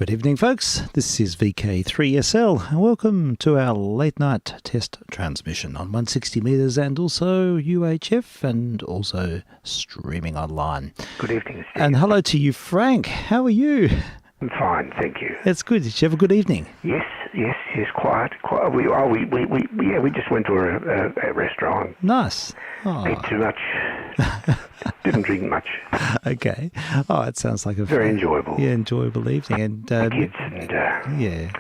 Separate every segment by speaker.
Speaker 1: Good evening, folks. This is vk3sl, and welcome to our late night test transmission on 160 metres and also UHF and also streaming online.
Speaker 2: Good evening, Steve.
Speaker 1: And hello to you, Frank. How are you?
Speaker 2: I'm fine, thank you.
Speaker 1: That's good. Did you have a good evening?
Speaker 2: Yes, quiet. We just went to a restaurant.
Speaker 1: Nice.
Speaker 2: Ate too much. Didn't drink much.
Speaker 1: Okay. Oh, it sounds like a
Speaker 2: very enjoyable.
Speaker 1: Yeah, enjoyable evening. And
Speaker 2: the kids and
Speaker 1: yeah.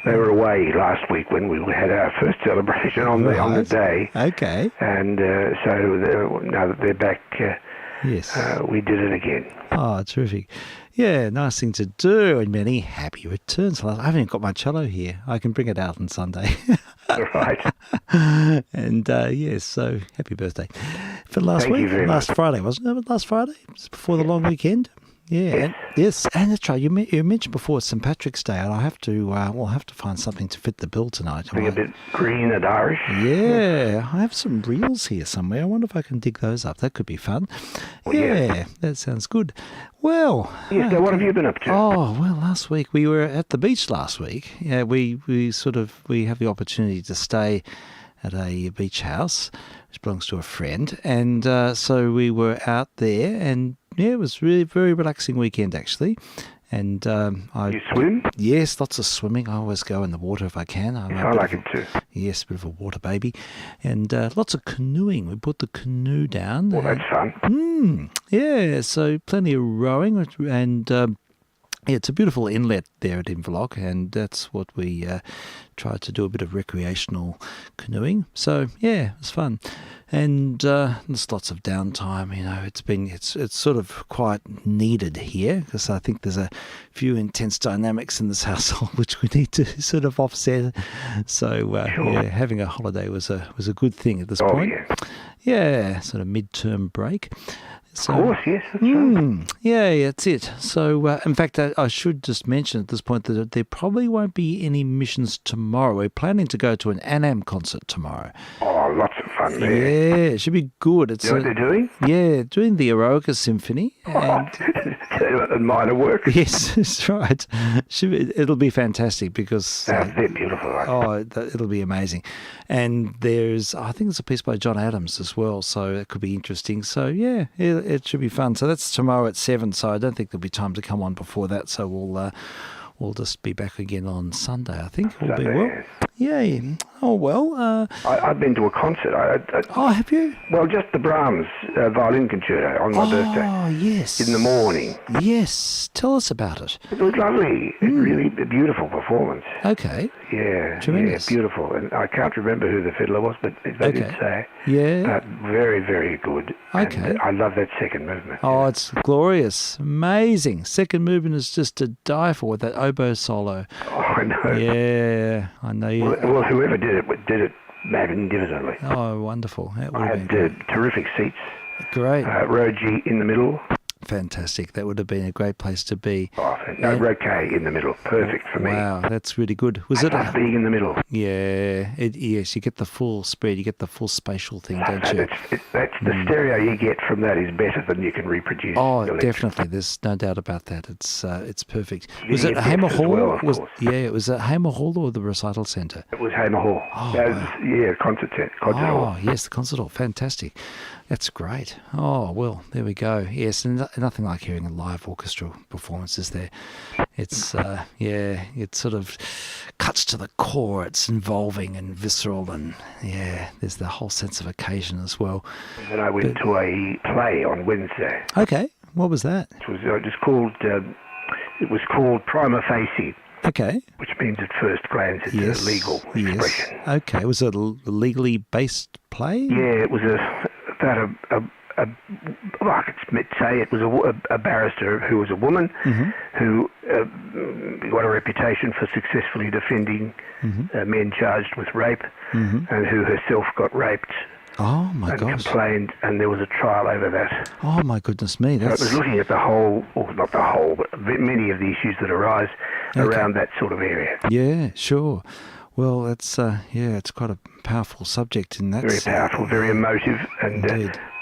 Speaker 2: They were away last week when we had our first celebration on the day.
Speaker 1: Okay.
Speaker 2: And so now that they're back,
Speaker 1: yes,
Speaker 2: we did it again.
Speaker 1: Oh, terrific. Yeah, nice thing to do, and many happy returns. I haven't even got my cello here. I can bring it out on Sunday.
Speaker 2: Right.
Speaker 1: And yes, so happy birthday. For last week, last Friday, wasn't it? Last Friday? It was before the long weekend. Yeah, yes, and that's right. You mentioned before it's St. Patrick's Day, and I have to. We'll have to find something to fit the bill tonight.
Speaker 2: Be a bit green and Irish.
Speaker 1: Yeah, I have some reels here somewhere. I wonder if I can dig those up. That could be fun.
Speaker 2: Well,
Speaker 1: yeah, that sounds good. Well,
Speaker 2: so what have you been up to?
Speaker 1: Oh well, last week we were at the beach. Last week, yeah, we have the opportunity to stay at a beach house which belongs to a friend, and so we were out there, and yeah, it was really very relaxing weekend actually. And
Speaker 2: you swim?
Speaker 1: Yes, lots of swimming. I always go in the water if I can.
Speaker 2: I like it too.
Speaker 1: Yes, a bit of a water baby. And lots of canoeing. We put the canoe down.
Speaker 2: Well, that's fun.
Speaker 1: Yeah, so plenty of rowing. And yeah, it's a beautiful inlet there at Inverloch, and that's what we tried to do, a bit of recreational canoeing. So yeah, it was fun. And there's lots of downtime. You know, it's sort of quite needed here, because I think there's a few intense dynamics in this household which we need to sort of offset. So yeah, having a holiday was a good thing at this point. Yeah, sort of midterm break. So,
Speaker 2: of course, yes, that's right.
Speaker 1: Yeah, that's it. So, in fact, I should just mention at this point that there probably won't be any missions tomorrow. We're planning to go to an Anam concert tomorrow.
Speaker 2: Oh, lots of fun there.
Speaker 1: Yeah, it should be good.
Speaker 2: You know what they're doing?
Speaker 1: Yeah, doing the Eroica Symphony.
Speaker 2: And minor work.
Speaker 1: Yes, that's right. It'll be fantastic because...
Speaker 2: they're beautiful. Right?
Speaker 1: It'll be amazing. And I think there's a piece by John Adams as well, so it could be interesting. So, yeah, it should be fun. So that's tomorrow at 7, so I don't think there'll be time to come on before that, so we'll just be back again on Sunday, I think. All be well. Yeah. Oh, well.
Speaker 2: I've been to a concert.
Speaker 1: Have you?
Speaker 2: Well, just the Brahms violin concerto on my birthday.
Speaker 1: Oh, yes.
Speaker 2: In the morning.
Speaker 1: Yes. Tell us about it.
Speaker 2: It was lovely. Really a beautiful performance.
Speaker 1: Okay.
Speaker 2: Yeah.
Speaker 1: Tremendous.
Speaker 2: Yeah, beautiful. And I can't remember who the fiddler was, but they did say.
Speaker 1: Yeah.
Speaker 2: Very, very good.
Speaker 1: Okay.
Speaker 2: And I love that second movement.
Speaker 1: Oh, it's glorious. Amazing. Second movement is just to die for with that oboe solo.
Speaker 2: Oh, I know.
Speaker 1: Yeah, I know you.
Speaker 2: Well, whoever did it magnificently.
Speaker 1: Oh, wonderful.
Speaker 2: I had terrific seats.
Speaker 1: Great.
Speaker 2: Row G in the middle.
Speaker 1: Fantastic. That would have been a great place to be.
Speaker 2: Oh, no, row K in the middle. Perfect for me.
Speaker 1: Wow, that's really good.
Speaker 2: I love being in the middle.
Speaker 1: Yeah. Yes, you get the full spread. You get the full spatial thing, don't you?
Speaker 2: That's the stereo you get from that is better than you can reproduce.
Speaker 1: Oh, definitely. There's no doubt about that. It's perfect. Was it Hamer Hall?
Speaker 2: Well,
Speaker 1: it was at Hamer Hall or the Recital Centre?
Speaker 2: It was Hamer Hall. Concert hall.
Speaker 1: Oh, yes, the concert hall. Fantastic. That's great. Oh, well, there we go. Yes, and nothing like hearing a live orchestral performances there. It's, it sort of cuts to the core. It's involving and visceral, and, yeah, there's the whole sense of occasion as well.
Speaker 2: And then I went to a play on Wednesday.
Speaker 1: Okay. What was that?
Speaker 2: It was called Prima Facie.
Speaker 1: Okay.
Speaker 2: Which means at first glance it's a legal expression.
Speaker 1: Yes. Okay. Was it a legally based play?
Speaker 2: Yeah, it was about I could say it was a barrister who was a woman who got a reputation for successfully defending men charged with rape, and who herself got raped.
Speaker 1: Oh my gosh!
Speaker 2: And complained, and there was a trial over that.
Speaker 1: Oh my goodness me!
Speaker 2: So it was looking at the whole, or not the whole, but many of the issues that arise around that sort of area.
Speaker 1: Yeah, sure. Well, that's it's quite a powerful subject in that.
Speaker 2: Very powerful, very emotive, and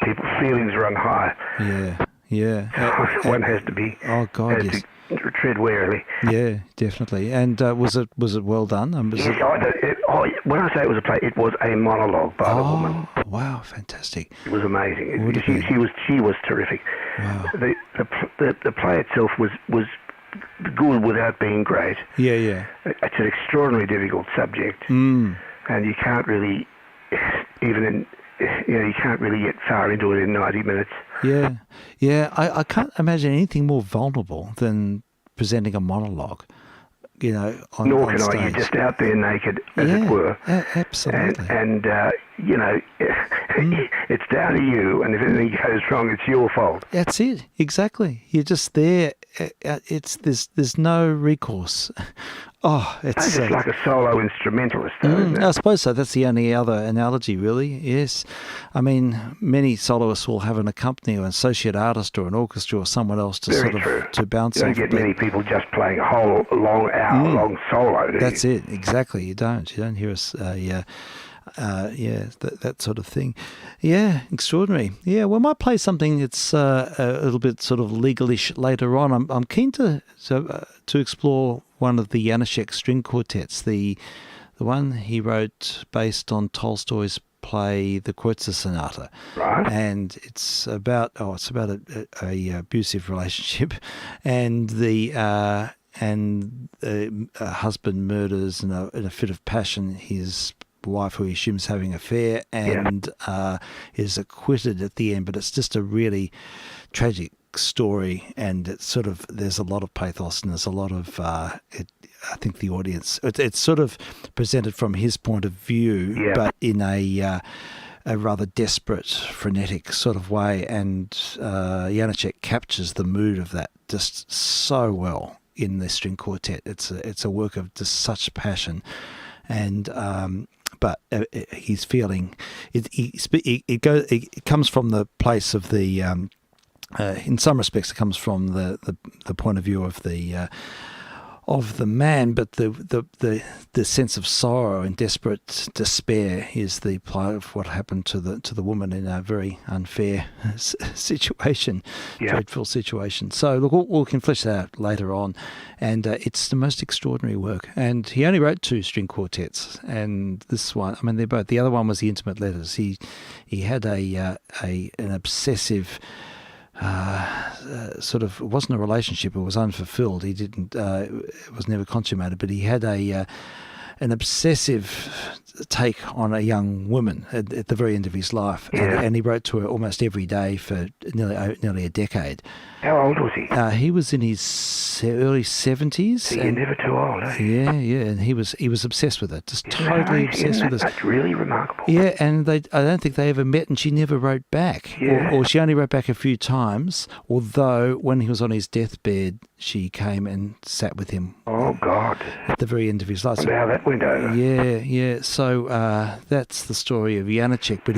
Speaker 2: people's feelings run high.
Speaker 1: Yeah.
Speaker 2: One has to be.
Speaker 1: Oh God, yes.
Speaker 2: tread warily.
Speaker 1: Yeah, definitely. And was it well done?
Speaker 2: Yes, when I say it was a play, it was a monologue by the woman.
Speaker 1: Wow, fantastic!
Speaker 2: It was amazing.
Speaker 1: Would it be?
Speaker 2: She was terrific.
Speaker 1: Wow.
Speaker 2: The play itself was good without being great.
Speaker 1: Yeah.
Speaker 2: It's an extraordinarily difficult subject,
Speaker 1: Mm.
Speaker 2: and you can't really you can't really get far into it in 90 minutes.
Speaker 1: Yeah. I can't imagine anything more vulnerable than presenting a monologue. On
Speaker 2: Nor can
Speaker 1: stage.
Speaker 2: I. You're just out there naked, as it were.
Speaker 1: Absolutely.
Speaker 2: And it's down to you, and if anything goes wrong, it's your fault.
Speaker 1: That's it. Exactly. You're just there. There's no recourse. Oh, it's
Speaker 2: just like a solo instrumentalist, though, isn't it?
Speaker 1: I suppose so. That's the only other analogy, really. Yes. I mean, many soloists will have an accompany or an associate artist or an orchestra or someone else to to bounce off.
Speaker 2: You don't get many people just playing a whole long hour-long solo, do you?
Speaker 1: That's it. Exactly. You don't hear us. That sort of thing. Yeah, extraordinary. Yeah, we might play something that's a little bit sort of legalish later on. I'm keen to explore one of the Janacek string quartets, the one he wrote based on Tolstoy's play The Kreutzer Sonata.
Speaker 2: Right.
Speaker 1: And it's about a abusive relationship, and the husband murders in a fit of passion his wife, who he assumes having an affair, and is acquitted at the end. But it's just a really tragic story, and it's sort of, there's a lot of pathos, and there's a lot of I think the audience, it's sort of presented from his point of view, but in a rather desperate, frenetic sort of way, and Janacek captures the mood of that just so well in the string quartet. It's a work of just such passion, and but he's feeling it comes from the place of the in some respects it comes from the point of view of the man, but the sense of sorrow and desperate despair is the plot of what happened to the woman in a very unfair situation, dreadful situation. So look, we can flesh that out later on, and it's the most extraordinary work. And he only wrote 2 string quartets, and this one, I mean, they're both. The other one was the Intimate Letters. He had an obsessive. Sort of, it wasn't a relationship, it was unfulfilled. He didn't, it was never consummated, but he had an obsessive take on a young woman at the very end of his life, and he wrote to her almost every day for nearly a decade.
Speaker 2: How old was he?
Speaker 1: He was in his early 70s.
Speaker 2: So you're never too old, eh?
Speaker 1: Yeah, and he was obsessed with it, just totally obsessed with it.
Speaker 2: That's really remarkable.
Speaker 1: Yeah, and I don't think they ever met, and she never wrote back, or she only wrote back a few times. Although when he was on his deathbed, she came and sat with him.
Speaker 2: Oh God!
Speaker 1: At the very end of his life.
Speaker 2: I wonder how that went over.
Speaker 1: Yeah. So that's the story of Janacek. But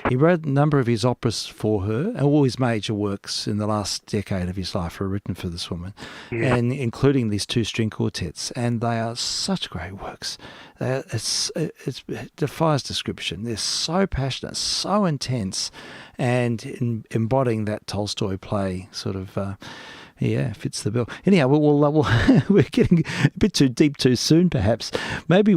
Speaker 1: he wrote a number of his operas for her, and all his major works in the last decade of his life were written for this woman, and including these 2 string quartets, and they are such great works. It defies description. They're so passionate, so intense, and embodying that Tolstoy play sort of. Fits the bill. Anyhow, we're getting a bit too deep too soon, perhaps. Maybe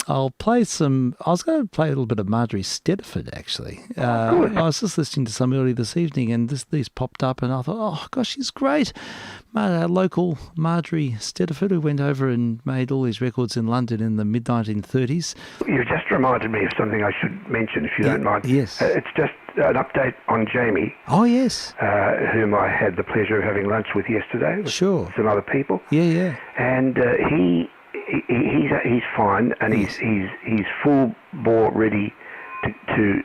Speaker 1: I'll play some. I was going to play a little bit of Marjorie Stedford, actually. I was just listening to some early this evening, and these popped up, and I thought, oh gosh, she's great. Local Marjorie Stedford, who went over and made all these records in London in the mid-1930s.
Speaker 2: You just reminded me of something I should mention, if you don't mind.
Speaker 1: Yes.
Speaker 2: It's just an update on Jamie.
Speaker 1: Oh, yes.
Speaker 2: Whom I had the pleasure of having lunch with yesterday. With some other people.
Speaker 1: Yeah.
Speaker 2: And he's fine, and he's full bore ready to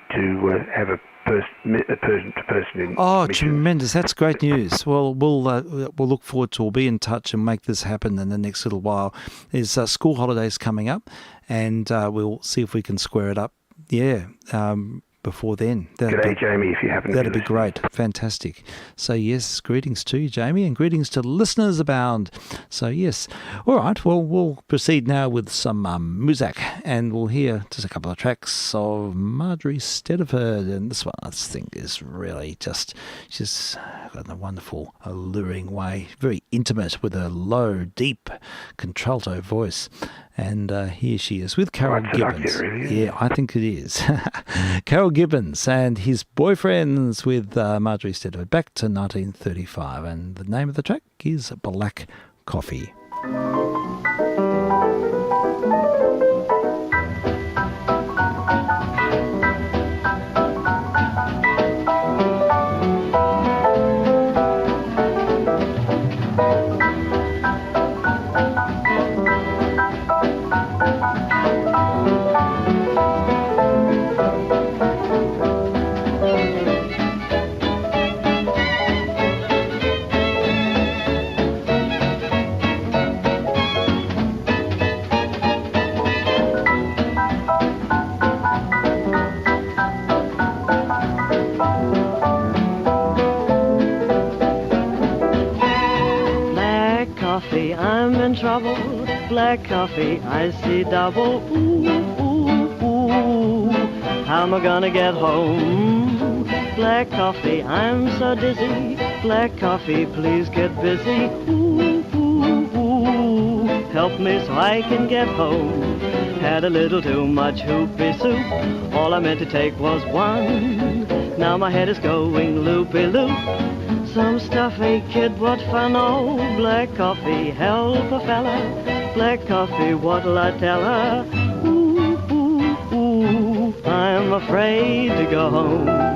Speaker 2: have a person-to-person in.
Speaker 1: Oh,
Speaker 2: mission.
Speaker 1: Tremendous! That's great news. Well, we'll look forward to. We'll be in touch and make this happen in the next little while. There's school holidays coming up, and we'll see if we can square it up. Yeah. before then.
Speaker 2: G'day, Jamie, if you happen to
Speaker 1: That'd be great. Fantastic. So, yes, greetings to you, Jamie, and greetings to listeners abound. So, yes. All right, well, we'll proceed now with some muzak, and we'll hear just a couple of tracks of Marjorie Stediford. And this one, I think, is really she's got a wonderful, alluring way, very intimate with a low, deep contralto voice. And here she is with Carol Gibbons.
Speaker 2: Really,
Speaker 1: yeah, I think it is. Carol Gibbons and his boyfriends with Marjorie Stedford back to 1935. And the name of the track is Black Coffee.
Speaker 3: I'm in trouble, black coffee, I see double, ooh, ooh, ooh, how am I gonna get home? Black coffee, I'm so dizzy, black coffee, please get busy, ooh, ooh, ooh, help me so I can get home. Had a little too much hoopy soup, all I meant to take was one, now my head is going loopy-loop. Some stuffy kid, what fun, oh, black coffee, help a fella. Black coffee, what'll I tell her? Ooh, ooh, ooh, I'm afraid to go home.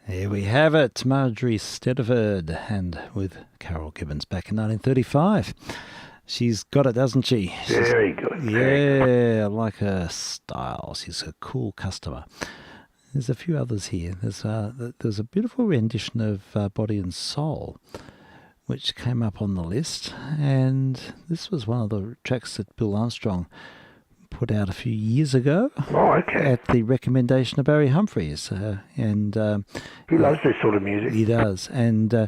Speaker 1: There we have it, Marjorie Stediford, and with Carol Gibbons back in 1935. She's got it, doesn't she?
Speaker 2: Very good.
Speaker 1: Yeah, I like her style. She's a cool customer. There's a few others here. There's a beautiful rendition of Body and Soul, which came up on the list, and this was one of the tracks that Bill Armstrong put out a few years ago.
Speaker 2: Oh, okay.
Speaker 1: At the recommendation of Barry Humphries, and
Speaker 2: he loves this sort of music.
Speaker 1: He does, and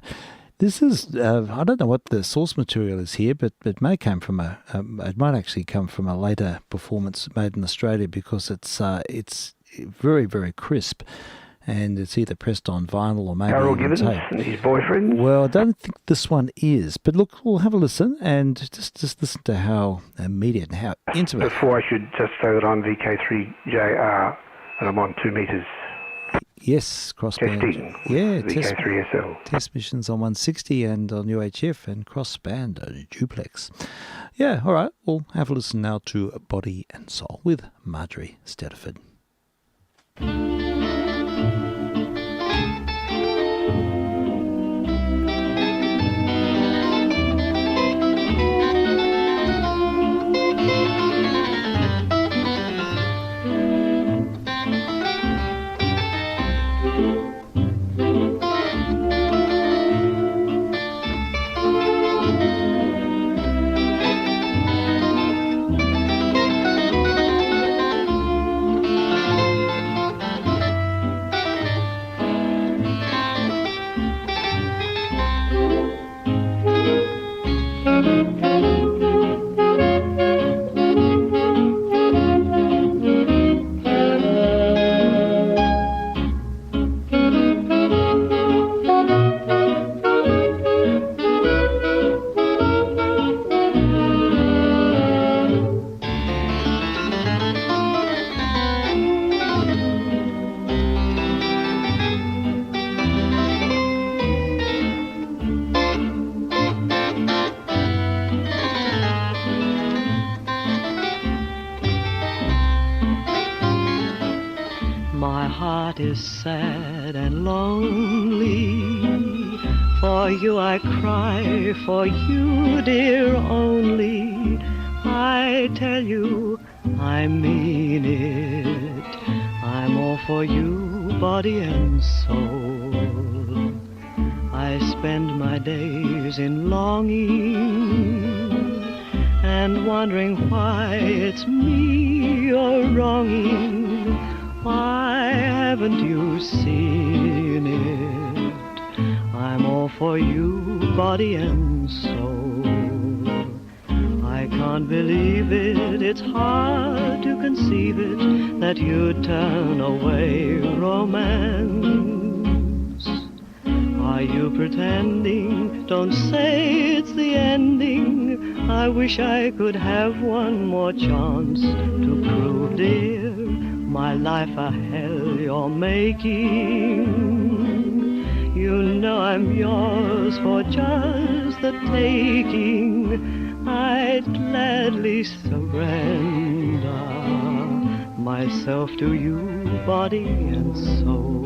Speaker 1: this is I don't know what the source material is here, but it may come from it might actually come from a later performance made in Australia, because it's very, very crisp. And it's either pressed on vinyl or maybe
Speaker 2: Carol
Speaker 1: even
Speaker 2: Gibbons
Speaker 1: tape.
Speaker 2: and his boyfriend?
Speaker 1: Well, I don't think this one is. But look, we'll have a listen and just listen to how immediate and how intimate.
Speaker 2: Before, I should just say that I'm vk3sl and I'm on 2 meters.
Speaker 1: Yes, crossband.
Speaker 2: Testing.
Speaker 1: Yeah,
Speaker 2: vk3sl.
Speaker 1: test missions on 160 and on UHF and crossband duplex. Yeah, all right. We'll have a listen now to Body and Soul with Marjorie Stediford.
Speaker 3: My heart is sad and lonely. For you I cry, for you, dear, only. I tell you, I mean it. I'm all for you, body and soul. I spend my days in longing and wondering why it's me you're wronging. Why haven't you seen it? I'm all for you, body and soul. I can't believe it, it's hard to conceive it, that you'd turn away romance. Are you pretending? Don't say it's the ending. I wish I could have one more chance to prove, dear, my life a hell you're making. You know I'm yours for just the taking. I'd gladly surrender myself to you, body and soul.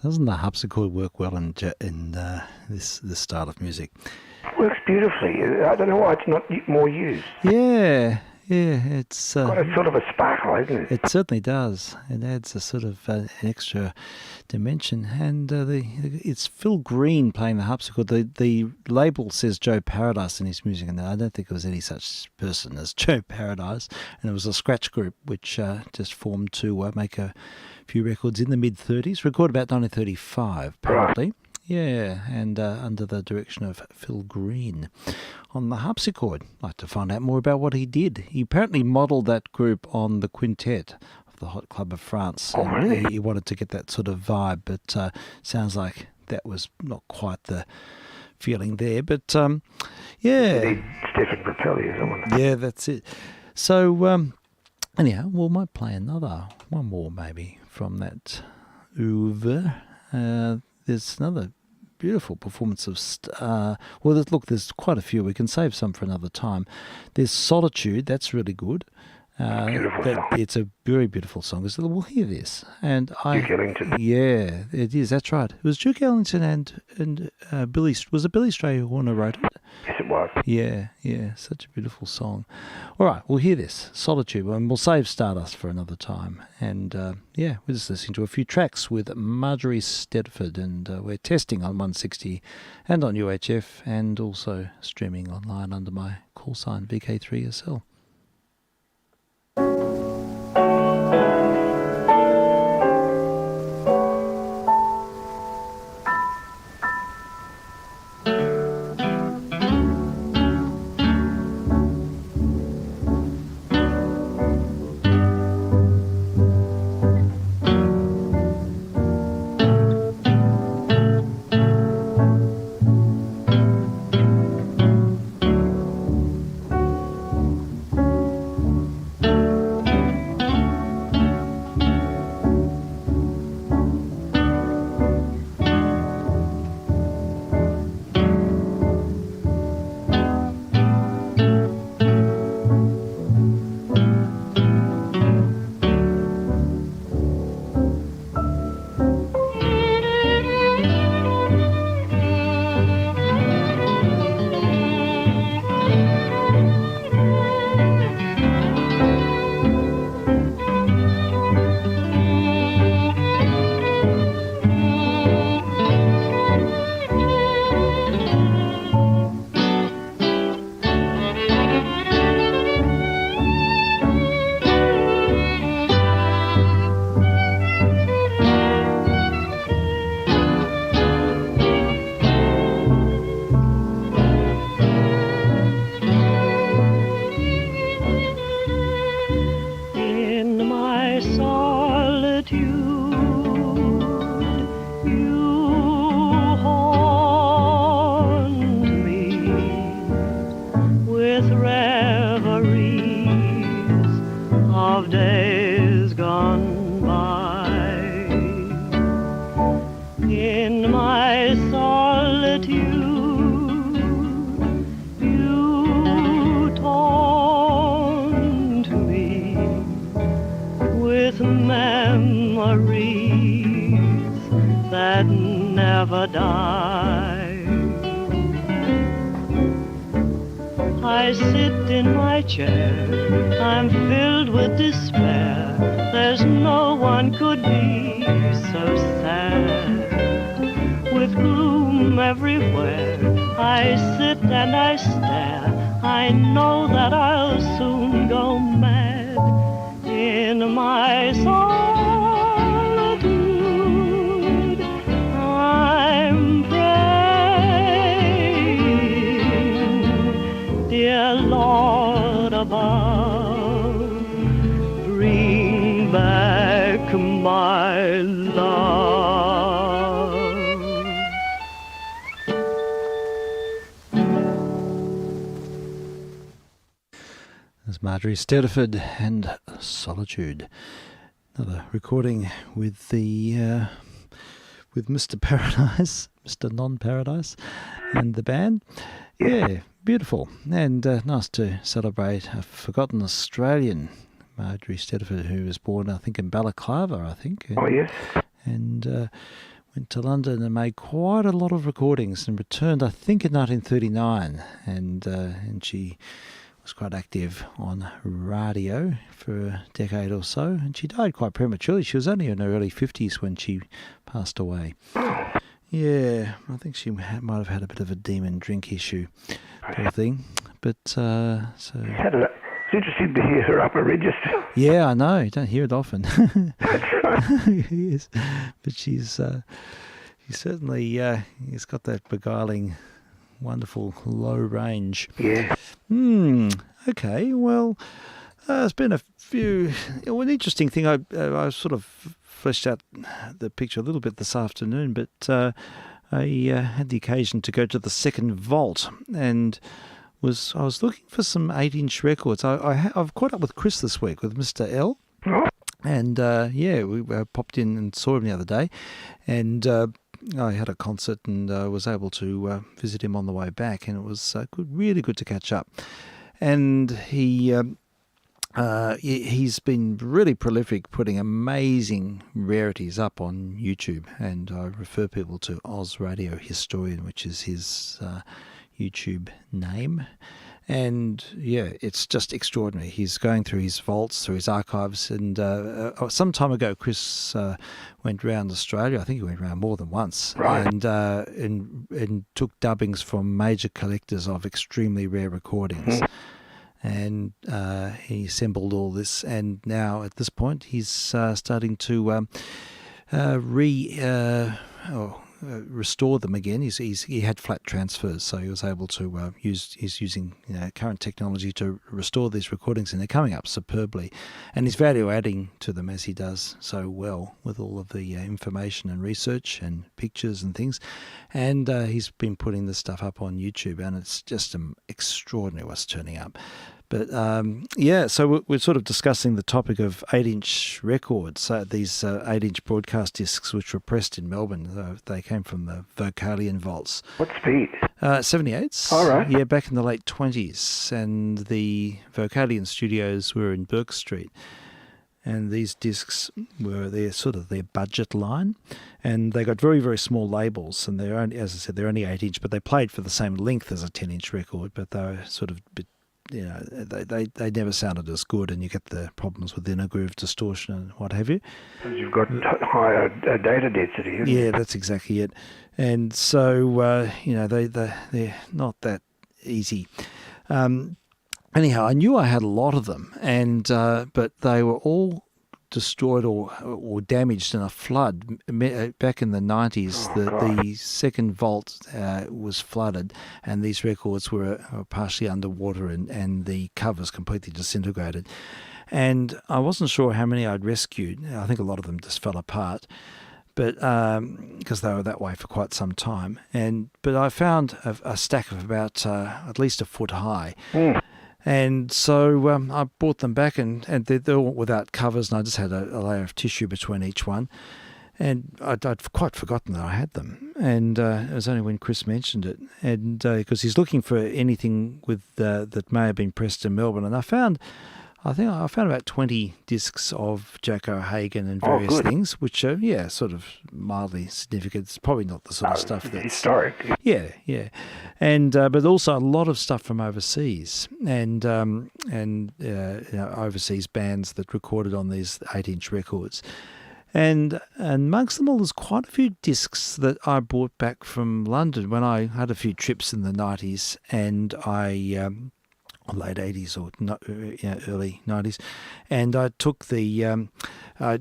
Speaker 1: Doesn't the harpsichord work well in this style of music?
Speaker 2: Works beautifully. I don't know why it's not more used.
Speaker 1: Yeah, it's
Speaker 2: Got a sort of a sparkle, isn't it?
Speaker 1: It certainly does. It adds a sort of an extra dimension, and it's Phil Green playing the harpsichord. The label says Joe Paradise in his music, and I don't think there was any such person as Joe Paradise. And it was a scratch group which just formed to make a few records in the mid-30s, recorded about 1935, apparently. Right. Yeah, and under the direction of Phil Green on the harpsichord. I'd like to find out more about what he did. He apparently modelled that group on the quintet of the Hot Club of France.
Speaker 2: Oh, really?
Speaker 1: He wanted to get that sort of vibe, but sounds like that was not quite the feeling there. But, yeah.
Speaker 2: You need Stephen Grappelli or someone.
Speaker 1: Yeah, that's it. So, anyhow, we might play one more maybe from that oeuvre. There's another beautiful performance of... there's quite a few. We can save some for another time. There's Solitude. That's really good.
Speaker 2: Beautiful song.
Speaker 1: It's a very beautiful song. We'll hear this. And
Speaker 2: Duke Ellington.
Speaker 1: Yeah, it is. That's right. It was Duke Ellington and Billy... Was it Billy Strayhorn who wrote it?
Speaker 2: Yes, it was.
Speaker 1: Yeah. Such a beautiful song. All right, we'll hear this, Solitude, and we'll save Stardust for another time. And, we're just listening to a few tracks with Marjorie Stedford, and we're testing on 160 and on UHF, and also streaming online under my call sign, vk3sl.
Speaker 3: that never die. I sit in my chair, I'm filled with despair. There's no one could be so sad. With gloom everywhere, I sit and I stare. I know that I'll soon go mad in my solitude. I'm praying, dear Lord above, bring back my love.
Speaker 1: There's Marjorie Stediford and Solitude. Another recording with the with Mr. Paradise, Mr. Non-Paradise, and the band. Yeah, beautiful, and nice to celebrate a forgotten Australian, Marjorie Stediford, who was born, I think, in Balaclava, I think.
Speaker 2: Oh, yes.
Speaker 1: And went to London and made quite a lot of recordings and returned, I think, in 1939. And she was quite active on radio for a decade or so, and she died quite prematurely. She was only in her early 50s when she passed away. Yeah, I think she might have had a bit of a demon drink issue, poor thing. But
Speaker 2: It's interesting to hear her upper register.
Speaker 1: yeah, I know. You don't hear it often.
Speaker 2: That's right.
Speaker 1: Yes, but she certainly has got that beguiling, wonderful low range.
Speaker 2: Yeah.
Speaker 1: Okay, well, there's been a few. An interesting thing. I sort of fleshed out the picture a little bit this afternoon, but I had the occasion to go to the second vault, and I was looking for some 8-inch records. I've caught up with Chris this week with Mr. L.
Speaker 2: Oh,
Speaker 1: And we popped in and saw him the other day, and I had a concert and was able to visit him on the way back, and it was really good to catch up. And he's been really prolific, putting amazing rarities up on YouTube, and I refer people to Oz Radio Historian, which is his YouTube name. And yeah, it's just extraordinary. He's going through his vaults, through his archives, and some time ago, Chris went around Australia. I think he went around more than once,
Speaker 2: right.
Speaker 1: and took dubbings from major collectors of extremely rare recordings. And he assembled all this, and now at this point, he's starting to restore them again. He had flat transfers, so he was able to he's using current technology to restore these recordings, and they're coming up superbly. And he's value adding to them, as he does so well with all of the information and research and pictures and things. And he's been putting this stuff up on YouTube, and it's just extraordinary what's turning up. But so we're sort of discussing the topic of 8-inch records, these 8-inch broadcast discs which were pressed in Melbourne. They came from the Vocalion vaults.
Speaker 2: What speed?
Speaker 1: 78s.
Speaker 2: All right.
Speaker 1: Yeah, back in the late 20s. And the Vocalion studios were in Burke Street. And these discs were their budget line, and they got very, very small labels. And they're only, as I said, they're only 8-inch, but they played for the same length as a 10-inch record. But they were sort of they never sounded as good, and you get the problems with inner groove distortion and what have you.
Speaker 2: Because you've got higher data density.
Speaker 1: Yeah, that's exactly it. And so they're not that easy. Anyhow, I knew I had a lot of them, and but they were all destroyed or damaged in a flood back in the 90s. The second vault was flooded, and these records were partially underwater, and the covers completely disintegrated. And I wasn't sure how many I'd rescued. I think a lot of them just fell apart, but because they were that way for quite some time. But I found a stack of about at least a foot high. And so I brought them back, and they're all without covers, and I just had a layer of tissue between each one. And I'd quite forgotten that I had them. And it was only when Chris mentioned it, and because he's looking for anything with that may have been pressed in Melbourne. And I found I think I found about 20 discs of Jack O'Hagan and various things, which are, sort of mildly significant. It's probably not the sort of stuff that's
Speaker 2: historic.
Speaker 1: Yeah. And but also a lot of stuff from overseas and overseas bands that recorded on these 8-inch records. And amongst them all, there's quite a few discs that I brought back from London when I had a few trips in the 90s, and I late 80s or early 90s, and I took the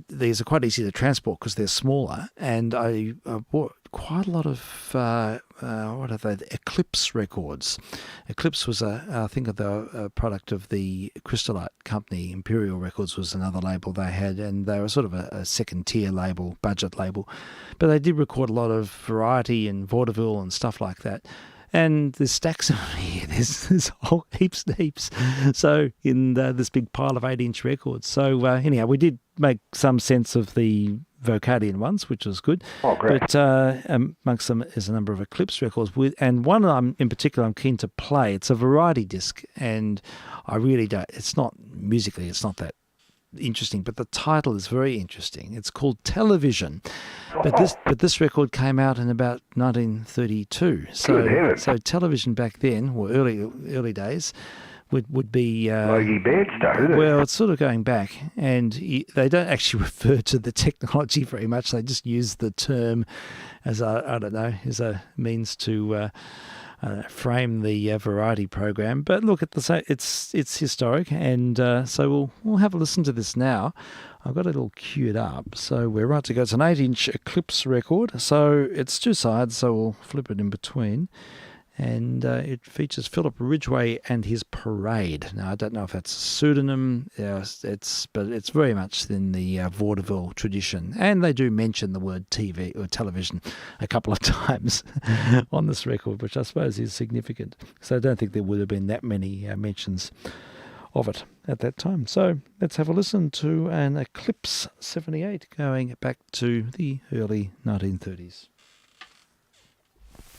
Speaker 1: these are quite easy to transport because they're smaller, and I bought quite a lot of what are they, Eclipse records. Eclipse was I think a product of the Crystallite company. Imperial Records was another label they had, and they were sort of a second tier label, budget label, but they did record a lot of variety and vaudeville and stuff like that. And there's stacks of them here. There's whole heaps and heaps. So in this big pile of 8-inch records. So anyhow, we did make some sense of the Vocadian ones, which was good.
Speaker 2: Oh, great.
Speaker 1: But amongst them is a number of Eclipse records. And one in particular I'm keen to play. It's a variety disc, and I really don't. It's not musically. It's not that interesting, but the title is very interesting. It's called Television. But this record came out in about 1932. So Television back then, or early days, would be
Speaker 2: Logie Bairstow, isn't it?
Speaker 1: well, it's sort of going back, and they don't actually refer to the technology very much. They just use the term as I don't know, as a means to frame the variety program. But look, it's historic, and so we'll have a listen to this now. I've got it all queued up, so we're right to go. It's an 8-inch Eclipse record, so it's two sides, so we'll flip it in between. And it features Philip Ridgway and his Parade. Now, I don't know if that's a pseudonym, but it's very much in the vaudeville tradition. And they do mention the word TV or television a couple of times on this record, which I suppose is significant. So I don't think there would have been that many mentions of it at that time. So let's have a listen to an Eclipse 78 going back to the early 1930s.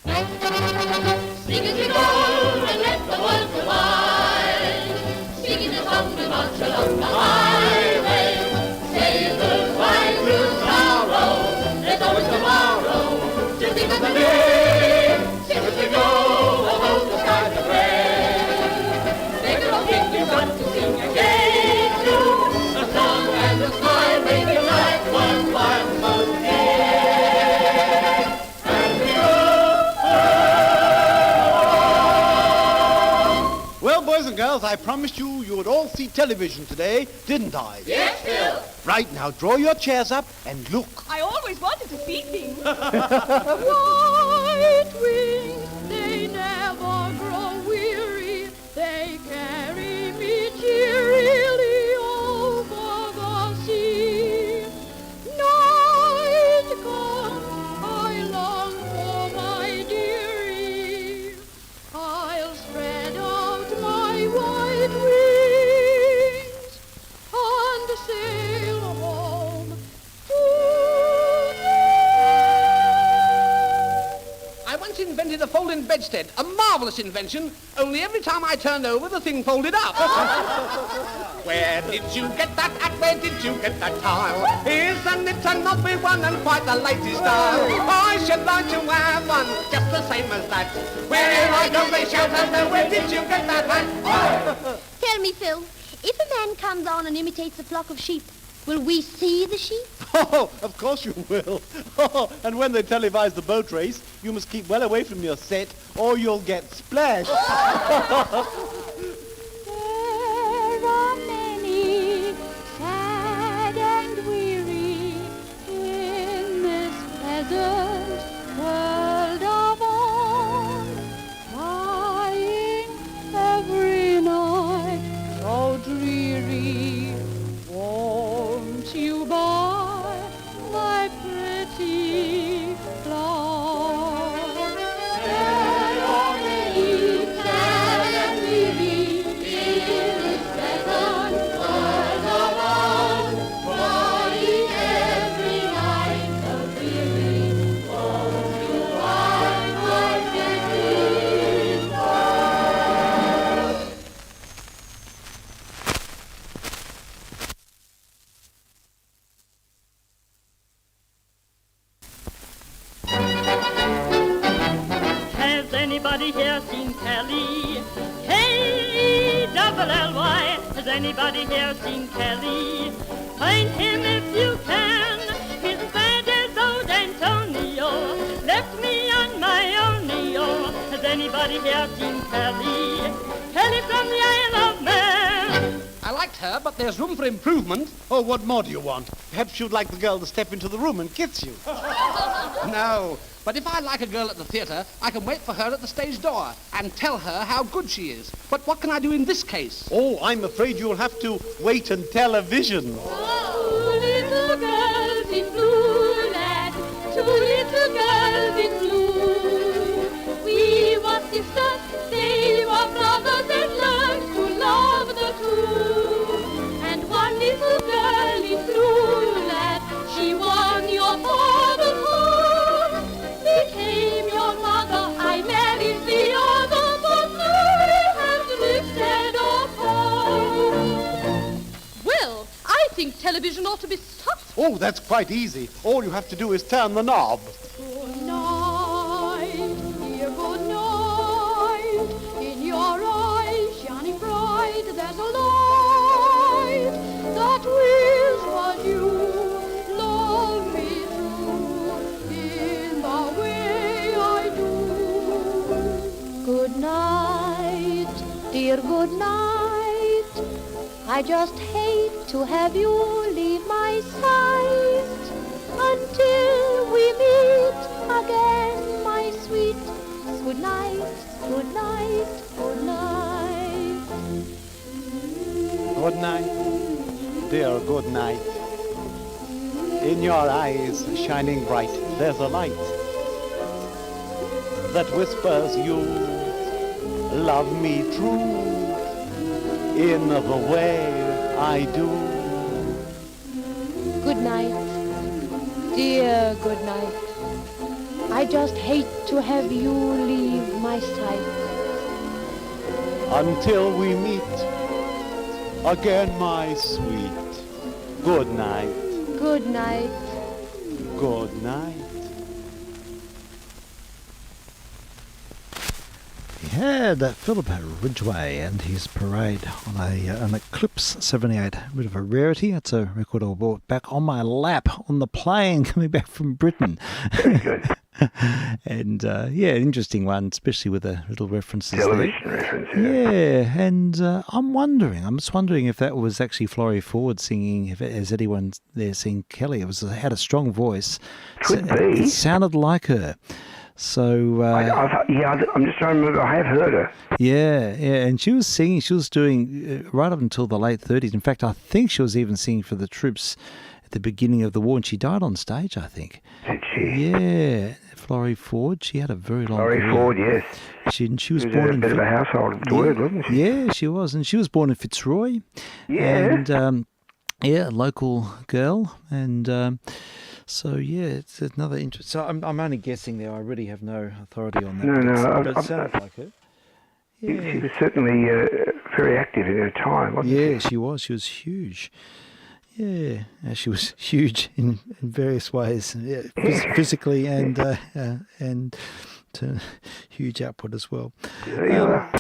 Speaker 4: Singing to go and let the world go by. Singing a song we march along the highway. Say goodbye to sorrow. There's always tomorrow to think of the day. Sing as we go, although the skies are gray. Take it all, think you've got to sing again too. A song and a smile make your life worthwhile someday.
Speaker 5: Boys and girls, I promised you would all see television today, didn't I?
Speaker 4: Yes, Phil.
Speaker 5: Right, now draw your chairs up and look.
Speaker 6: I always wanted to see things. White wings, they never grow weary. They carry me cheerily over the sea. Night comes, I long for my dearie. I'll spread out my white wings and sail home
Speaker 7: I once invented a folding bedstead, a marvelous invention, only every time I turned over, the thing folded up. Where did you get that at? Where did you get that tile? Isn't it a lovely one and quite the latest style? I should like to have one, just the same as that. Where I go, they shout out, where did you get that hat?
Speaker 8: Tell me, Phil, if a man comes on and imitates a flock of sheep, will we see the sheep?
Speaker 5: Oh, of course you will. And when they televise the boat race, you must keep well away from your set or you'll get splashed.
Speaker 6: There are many sad and weary in this pleasant world of ours, crying every night, so dreary. Won't you buy my pretty flower? There are many sad and weary anybody here seen Kelly? K-E-double-L-Y. Has anybody here seen Kelly? Find him if you can. He's as bad as old Antonio. Left me on my own, Neo. Has anybody here seen Kelly? Kelly from the Isle of Man.
Speaker 7: I liked her, but there's room for improvement.
Speaker 5: Oh, what more do you want? Perhaps you'd like the girl to step into the room and kiss you.
Speaker 7: No, but if I like a girl at the theatre, I can wait for her at the stage door and tell her how good she is. But what can I do in this case?
Speaker 5: Oh, I'm afraid you'll have to wait and television.
Speaker 6: Two little girls in blue, lad. Two little girls in blue. We were sisters, they were brothers, and learned to love the two. And one little girl in blue, lad, she won your father's heart. Became your mother, I married the other, but now we have drifted apart. Well, I think television ought to be stopped.
Speaker 5: Oh, that's quite easy. All you have to do is turn the knob.
Speaker 6: Good night, dear, good night. In your eyes, shining bright, there's a light that whispers you love me true in the way I do. Good night, dear, good night. I just hate to have you leave my side until we meet again, my sweet. Good night, good night, good night.
Speaker 5: Good night, dear, good night. In your eyes, shining bright, there's a light that whispers you love me true in the way I do.
Speaker 6: Good night, dear, good night. I just hate to have you leave my sight.
Speaker 5: Until we meet again, my sweet. Good night,
Speaker 6: Good night.
Speaker 5: good night.
Speaker 1: He had Philip Ridgway and his parade on an Eclipse 78, a bit of a rarity. It's a record I bought back on my lap on the plane coming back from Britain.
Speaker 2: Very good.
Speaker 1: And yeah, an interesting one, especially with the little references
Speaker 2: Television
Speaker 1: there.
Speaker 2: reference,
Speaker 1: Yeah, and I'm just wondering if that was actually Florrie Ford singing, if has anyone there seen Kelly. Had a strong voice.
Speaker 2: Could be.
Speaker 1: It sounded like her. So
Speaker 2: I'm just trying to remember. I have heard her.
Speaker 1: yeah, and she was singing. She was doing right up until the late 30s. In fact, I think she was even singing for the troops at the beginning of the war, and she died on stage, I think.
Speaker 2: Did she?
Speaker 1: Yeah, Florrie Ford. She had a very long
Speaker 2: Florrie
Speaker 1: career.
Speaker 2: Ford, yes.
Speaker 1: She was
Speaker 2: She was
Speaker 1: born
Speaker 2: a
Speaker 1: in
Speaker 2: bit of a household word, wasn't she?
Speaker 1: Yeah, she was, and she was born in Fitzroy.
Speaker 2: Yeah.
Speaker 1: And yeah, a local girl, and. So yeah, it's another interest. So I'm only guessing there. I really have no authority on that. But it sounded like her. Yeah.
Speaker 2: She was certainly very active in her time, wasn't she?
Speaker 1: Yeah, she was. She was huge. Yeah, she was huge in various ways, physically and to huge output as well.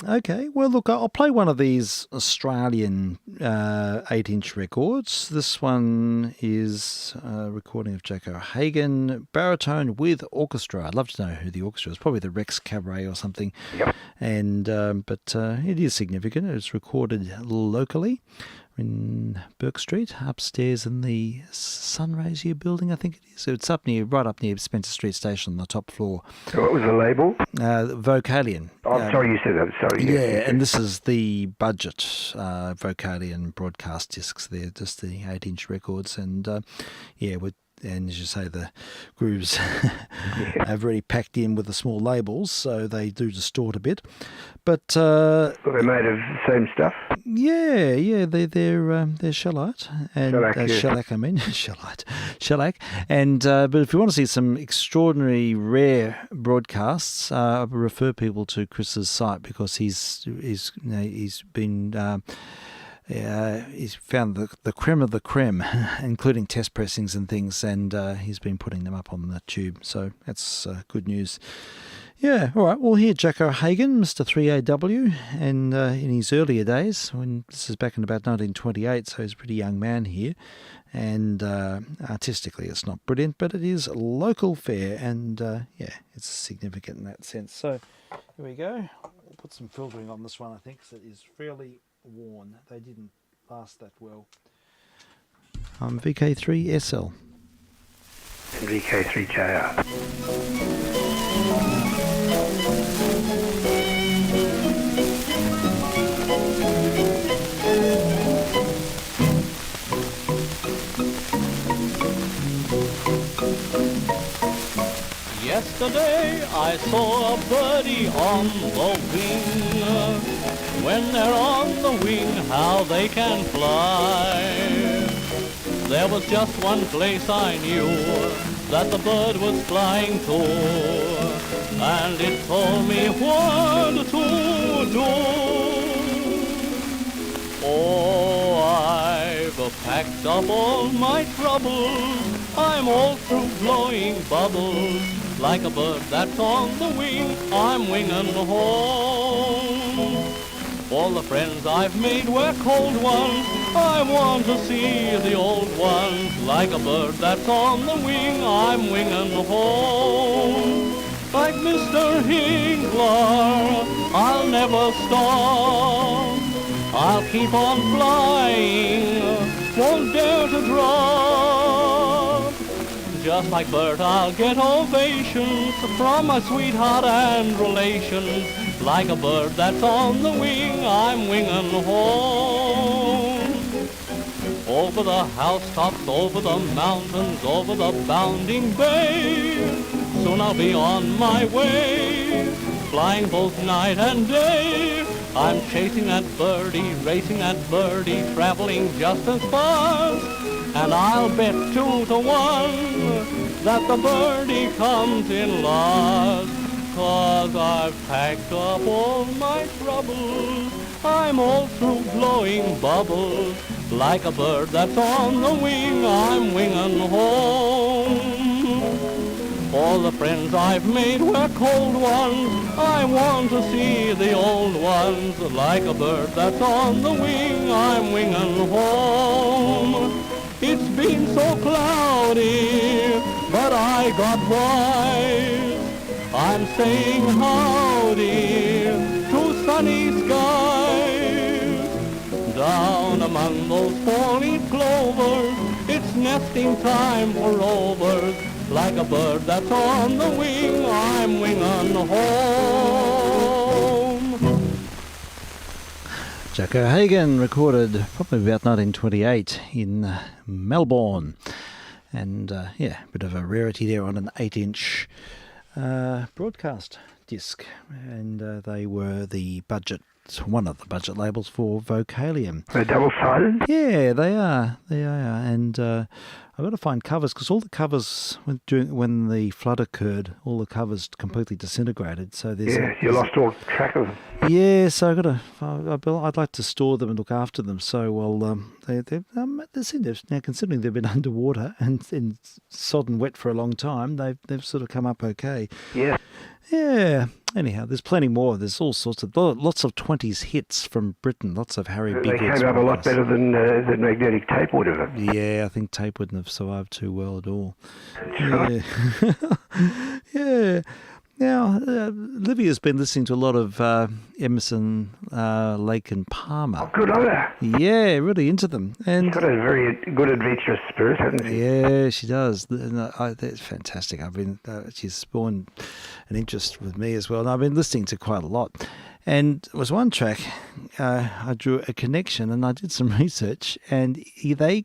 Speaker 1: Okay, well, look, I'll play one of these Australian 8-inch records. This one is a recording of Jack O'Hagan, baritone with orchestra. I'd love to know who the orchestra is. Probably the Rex Cabaret or something.
Speaker 2: Yep.
Speaker 1: And but it is significant. It's recorded locally in Burke Street, upstairs in the Sunraysia building, I think it is. So it's right up near Spencer Street Station on the top floor.
Speaker 2: So what was the label?
Speaker 1: Vocalion.
Speaker 2: Oh, sorry, you said that. Sorry.
Speaker 1: Yeah, and this is the budget Vocalion broadcast discs there, just the 8-inch records. And and as you say, the grooves have already packed in with the small labels, so they do distort a bit. But
Speaker 2: Well, they're made of the same stuff.
Speaker 1: yeah, they're shellac and shellac. I mean shellac. And but if you want to see some extraordinary rare broadcasts, I refer people to Chris's site because he's been. He's found the creme of the creme, including test pressings and things, and he's been putting them up on the tube. So that's good news Yeah, all right. Well, here, Jack O'Hagan, Mr. 3AW, and in his earlier days, when this is back in about 1928, so he's a pretty young man here, and artistically it's not brilliant, but it is local fare, and it's significant in that sense. So here we go. We'll put some filtering on this one, I think, because it is fairly worn. They didn't last that well. I'm vk3sl.
Speaker 2: And vk3jr.
Speaker 9: Yesterday I saw a birdie on the wing. When they're on the wing, how they can fly. There was just one place I knew that the bird was flying to, and it told me what to do. Oh, I've packed up all my troubles, I'm all through blowing bubbles. Like a bird that's on the wing, I'm winging home. All the friends I've made were cold ones, I want to see the old ones. Like a bird that's on the wing, I'm winging home. Like Mr. Hinkler, I'll never stop. I'll keep on flying, won't dare to drop. Just like Bert, I'll get ovations from my sweetheart and relations. Like a bird that's on the wing, I'm winging home. Over the housetops, over the mountains, over the bounding bay. Soon I'll be on my way, flying both night and day. I'm chasing that birdie, racing that birdie, traveling just as fast. And I'll bet 2 to 1 that the birdie comes in last. 'Cause I've packed up all my troubles, I'm all through blowing bubbles. Like a bird that's on the wing, I'm winging home. All the friends I've made were cold ones, I want to see the old ones. Like a bird that's on the wing, I'm winging home. It's been so cloudy, but I got wise. I'm saying howdy to sunny skies. Down among those four-leaf clovers, it's nesting time for rovers. Like a bird that's on the wing, I'm winging home.
Speaker 1: Jack O'Hagan recorded probably about 1928 in Melbourne. And a bit of a rarity there on an 8-inch broadcast disc. And they were one of the budget labels for Vocalium.
Speaker 2: They're double-sided?
Speaker 1: Yeah, they are. And I've got to find covers, because all the covers, when the flood occurred, all the covers completely disintegrated. So
Speaker 2: you lost all track of them.
Speaker 1: Yeah, so I'd like to store them and look after them. So, they seem to have, now, considering they've been underwater and sodden wet for a long time, they've sort of come up okay.
Speaker 2: Yeah.
Speaker 1: Yeah. Anyhow, there's plenty more. There's all sorts of lots of 20s hits from Britain. Lots of Harry Bigwood's.
Speaker 2: They came out a lot better than magnetic tape would have.
Speaker 1: Yeah, I think tape wouldn't have survived too well at all.
Speaker 2: Right.
Speaker 1: Yeah. Now, Livia's been listening to a lot of Emerson, Lake and Palmer.
Speaker 2: Oh, good on her.
Speaker 1: Yeah, really into them. And
Speaker 2: She's got a very good adventurous spirit, hasn't she?
Speaker 1: yeah, she does. That's fantastic. She's spawned an interest with me as well. And I've been listening to quite a lot. And there was one track, I drew a connection, and I did some research, and they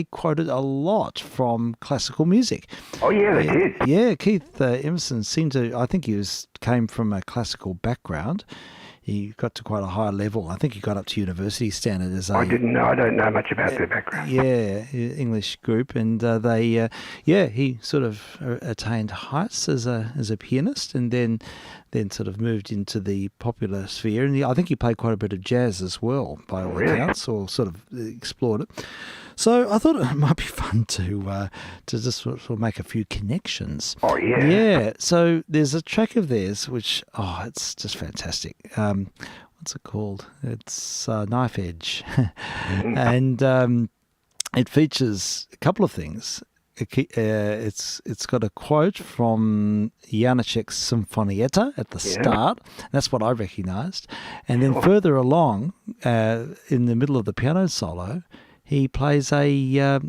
Speaker 1: quoted a lot from classical music.
Speaker 2: Oh, yeah, they did.
Speaker 1: Yeah, Keith Emerson I think he came from a classical background. He got to quite a high level. I think he got up to university standard as
Speaker 2: I didn't know. I don't know much about their background.
Speaker 1: Yeah, English group, and he sort of attained heights as a pianist, and then sort of moved into the popular sphere. And I think he played quite a bit of jazz as well, by all accounts, or sort of explored it. So I thought it might be fun to just sort of make a few connections.
Speaker 2: Oh, yeah.
Speaker 1: Yeah. So there's a track of theirs which, it's just fantastic. What's it called? It's Knife Edge. And it features a couple of things. It's got a quote from Janacek's Sinfonietta at the start. That's what I recognised. And then further along, in the middle of the piano solo, he plays a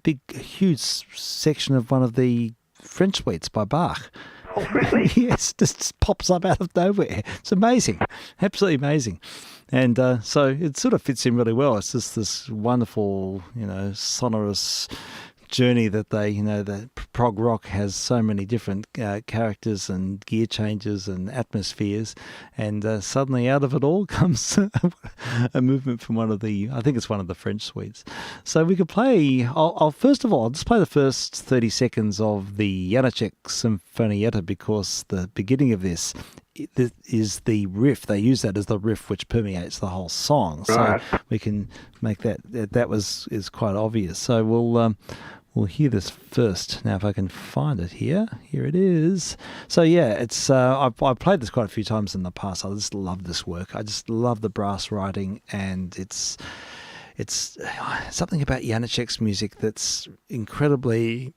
Speaker 1: big, huge section of one of the French suites by Bach.
Speaker 2: Oh, really?
Speaker 1: Yes, just pops up out of nowhere. It's amazing, absolutely amazing. And so it sort of fits in really well. It's just this wonderful, sonorous journey that the prog rock has so many different characters and gear changes and atmospheres, and suddenly out of it all comes a movement from I think it's one of the French suites. So we could play, I'll first of all, I'll just play the first 30 seconds of the Janacek Sinfonietta, because the beginning of this is the riff. They use that as the riff which permeates the whole song. So we can make that is quite obvious. So we'll hear this first. Now, if I can find it here. Here it is. So, yeah, it's I've played this quite a few times in the past. I just love this work. I just love the brass writing, and it's something about Janacek's music that's incredibly...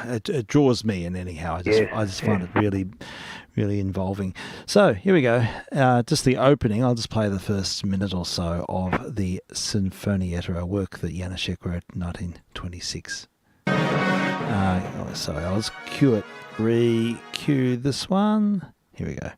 Speaker 1: It draws me in anyhow. I just find it really, really involving. So, here we go. Just the opening. I'll just play the first minute or so of the Sinfonietta, a work that Janacek wrote in 1926. Sorry, I'll just cue it. Re-cue this one. Here we go.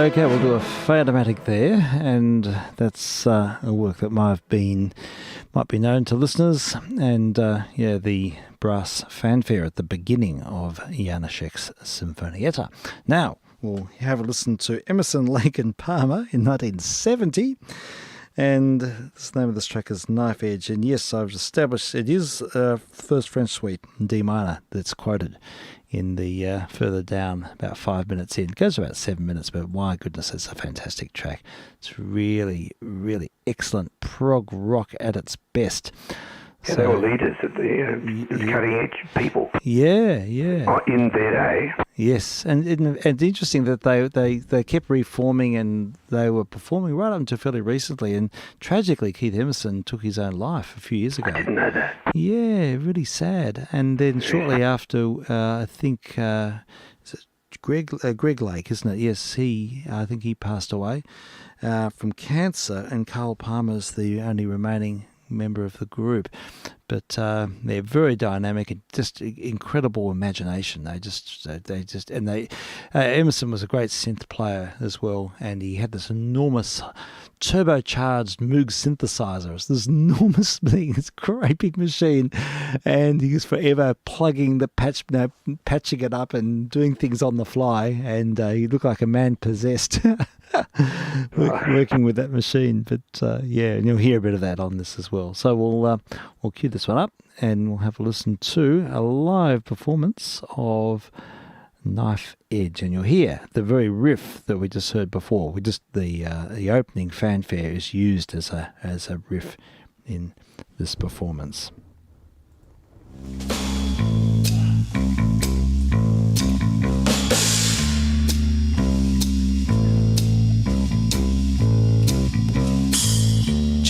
Speaker 1: Okay, we'll do a fade-o-matic there, and that's a work that might be known to listeners, and the brass fanfare at the beginning of Janacek's Sinfonietta. Now, we'll have a listen to Emerson, Lake and Palmer in 1970, and the name of this track is Knife Edge, and yes, I've established it is first French suite in D minor that's quoted in the further down, about 5 minutes in. It goes about 7 minutes, but my goodness, it's a fantastic track. It's really, really excellent prog rock at its best.
Speaker 2: Yeah, they were leaders at the cutting edge people.
Speaker 1: Yeah.
Speaker 2: In their day.
Speaker 1: Yes, and interesting that they kept reforming, and they were performing right up until fairly recently. And tragically, Keith Emerson took his own life a few years ago.
Speaker 2: I didn't know that.
Speaker 1: Yeah, really sad. And then shortly after, I think is it Greg Lake, isn't it? Yes, I think he passed away from cancer, and Carl Palmer's the only remaining member of the group, but they're very dynamic and just incredible imagination. Emerson was a great synth player as well, and he had this enormous turbocharged Moog synthesizer. It's this enormous thing, this great big machine, and he was forever plugging the patching it up and doing things on the fly, and he looked like a man possessed. Working with that machine, but and you'll hear a bit of that on this as well. So we'll cue this one up, and we'll have a listen to a live performance of Knife Edge, and you'll hear the very riff that we just heard before. The opening fanfare is used as a riff in this performance.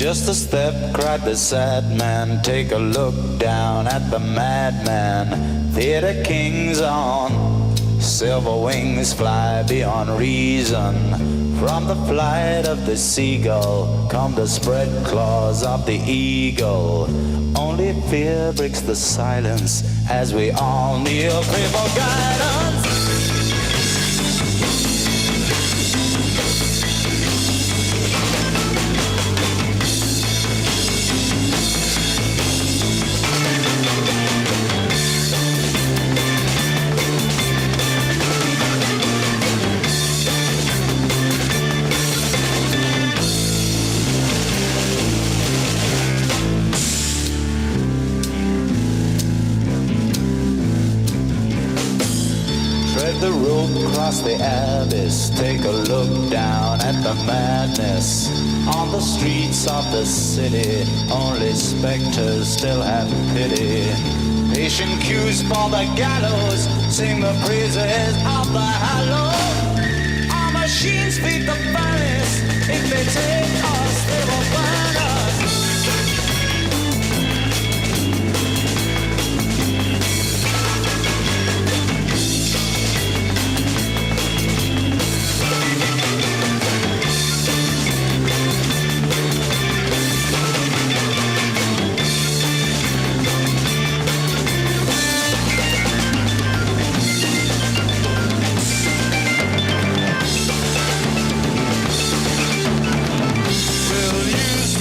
Speaker 10: Just a step, cried the sad man. Take a look down at the madman. Theater kings on silver wings fly beyond reason. From the flight of the seagull come the spread claws of the eagle. Only fear breaks the silence as we all kneel, pray for guidance. The rope across the abyss. Take a look down at the madness. On the streets of the city, only specters still have pity. Patient cues for the gallows, sing the praises of the hallowed. Our machines speak the furnace. If they take us, they will burn us. We'll use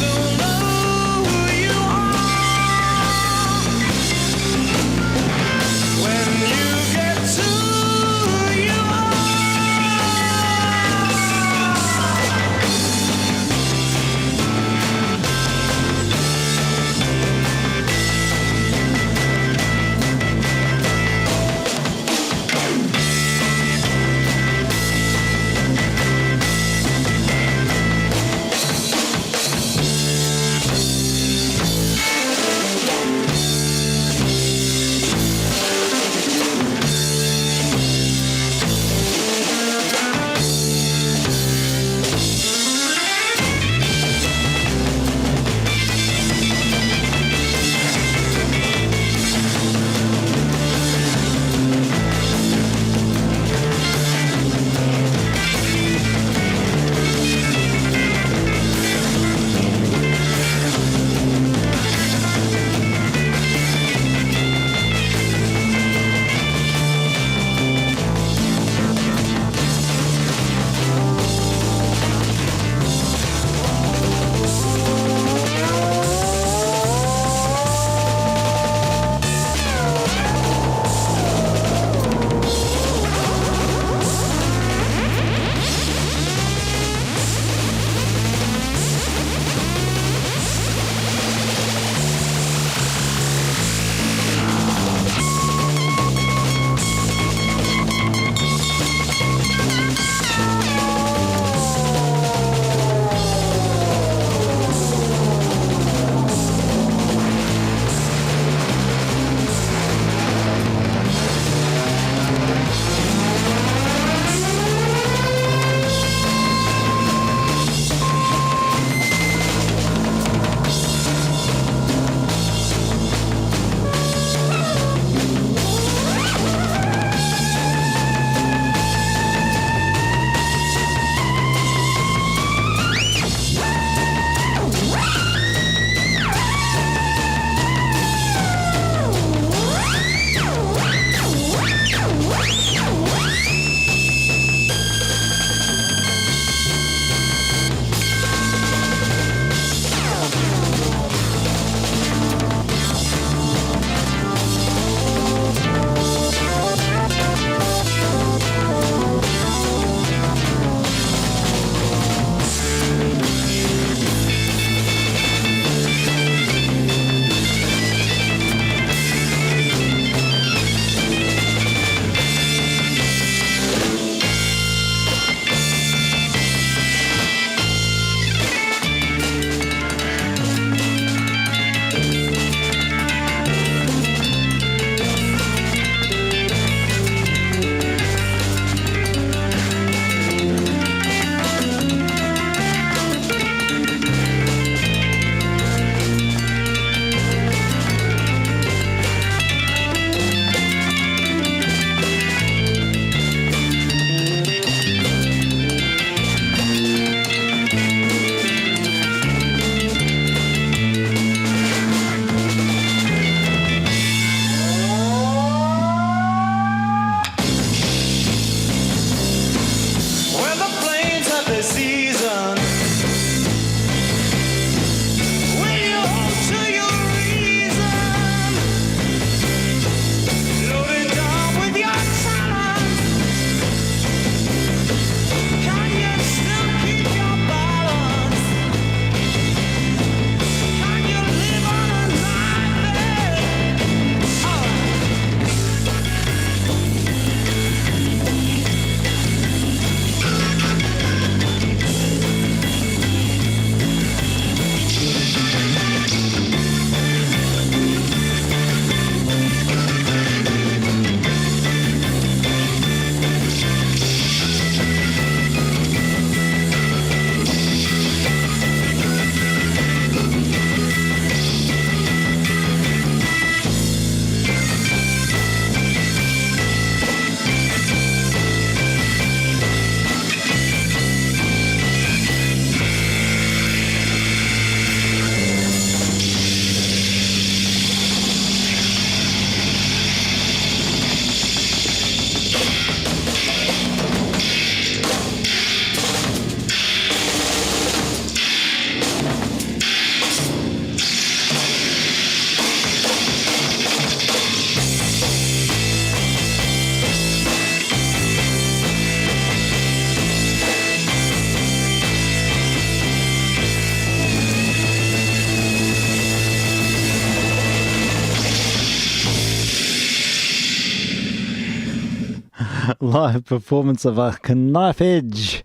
Speaker 1: live performance of a Knife Edge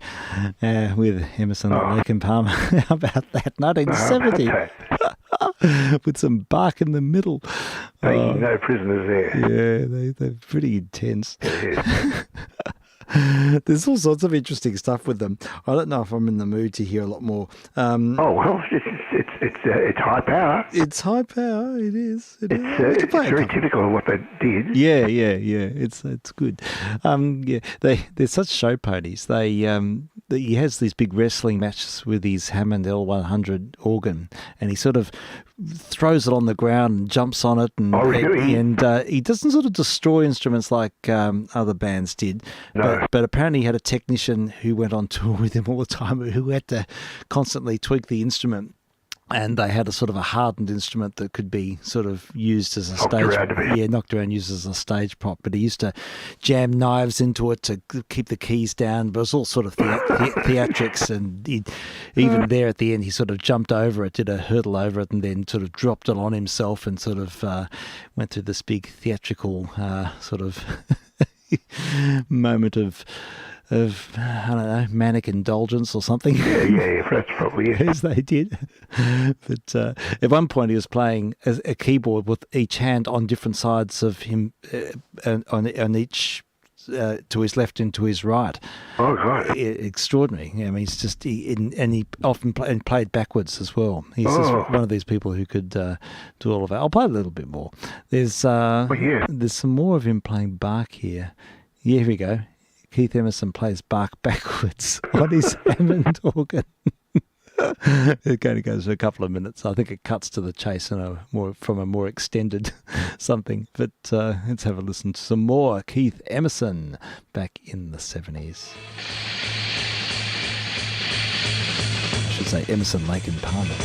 Speaker 1: with Emerson, Lake and Palmer. How about that? 1970. With some bark in the middle.
Speaker 2: No prisoners there.
Speaker 1: Yeah, they're pretty intense. There's all sorts of interesting stuff with them. I don't know if I'm in the mood to hear a lot more.
Speaker 2: Well, it's high power.
Speaker 1: It's high power. It is.
Speaker 2: It's very typical of what they did.
Speaker 1: Yeah. It's good. They're such show ponies. He has these big wrestling matches with his Hammond L100 organ, and he sort of throws it on the ground and jumps on it, and
Speaker 2: really?
Speaker 1: and he doesn't sort of destroy instruments like other bands did.
Speaker 2: No.
Speaker 1: But apparently he had a technician who went on tour with him all the time who had to constantly tweak the instrument. And they had a sort of a hardened instrument that could be sort of used as a knocked around, used as a stage prop. But he used to jam knives into it to keep the keys down. But it was all sort of theatrics. And even there at the end, he sort of jumped over it, did a hurdle over it, and then sort of dropped it on himself and sort of went through this big theatrical sort of moment of I don't know, manic indulgence or something.
Speaker 2: Yeah, that's probably it.
Speaker 1: As they did. But at one point he was playing a keyboard with each hand on different sides of him, on each to his left and to his right.
Speaker 2: Oh, God.
Speaker 1: Extraordinary. I mean, he's just, he often played backwards as well. He's just one of these people who could do all of it. I'll play a little bit more. There's some more of him playing Bach here. Yeah, here we go. Keith Emerson plays Bach backwards on his Hammond organ. It only goes for a couple of minutes. I think it cuts to the chase from a more extended something. But let's have a listen to some more Keith Emerson back in the 70s. I should say Emerson, Lake and Palmer.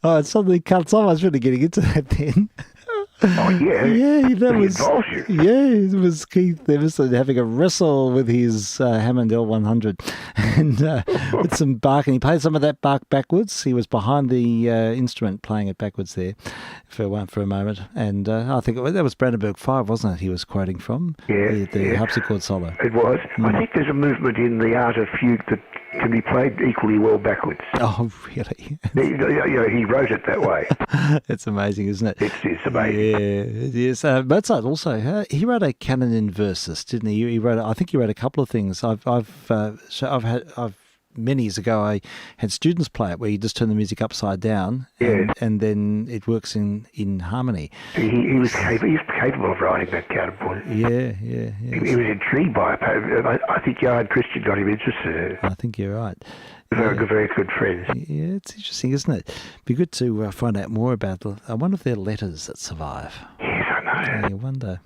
Speaker 1: Oh, it suddenly cuts off. I was really getting into that then.
Speaker 2: Oh, yeah.
Speaker 1: Yeah, that
Speaker 2: He
Speaker 1: was.
Speaker 2: involves you.
Speaker 1: Yeah, it was Keith Emerson having a wrestle with his Hammond L100, and with some barking. He played some of that bark backwards. He was behind the instrument playing it backwards there for a moment, and I think that was Brandenburg 5, wasn't it? He was quoting from the harpsichord solo.
Speaker 2: It was. I think there's a movement in the art of fugue that can be played equally well backwards.
Speaker 1: Oh, really?
Speaker 2: He wrote it that way.
Speaker 1: It's amazing, isn't it?
Speaker 2: It's amazing.
Speaker 1: Yeah, it is. Mozart also, he wrote a canon in verses, didn't he? I think he wrote a couple of things. Many years ago, I had students play it where you just turn the music upside down, and then it works in harmony.
Speaker 2: He was capable of writing that counterpoint.
Speaker 1: Yeah.
Speaker 2: He was intrigued by it. I think Johann Christian got him interested in it.
Speaker 1: I think you're right.
Speaker 2: Very good friends.
Speaker 1: Yeah, it's interesting, isn't it? Be good to find out more about. I wonder if there are letters that survive.
Speaker 2: Yes, I know.
Speaker 1: I wonder.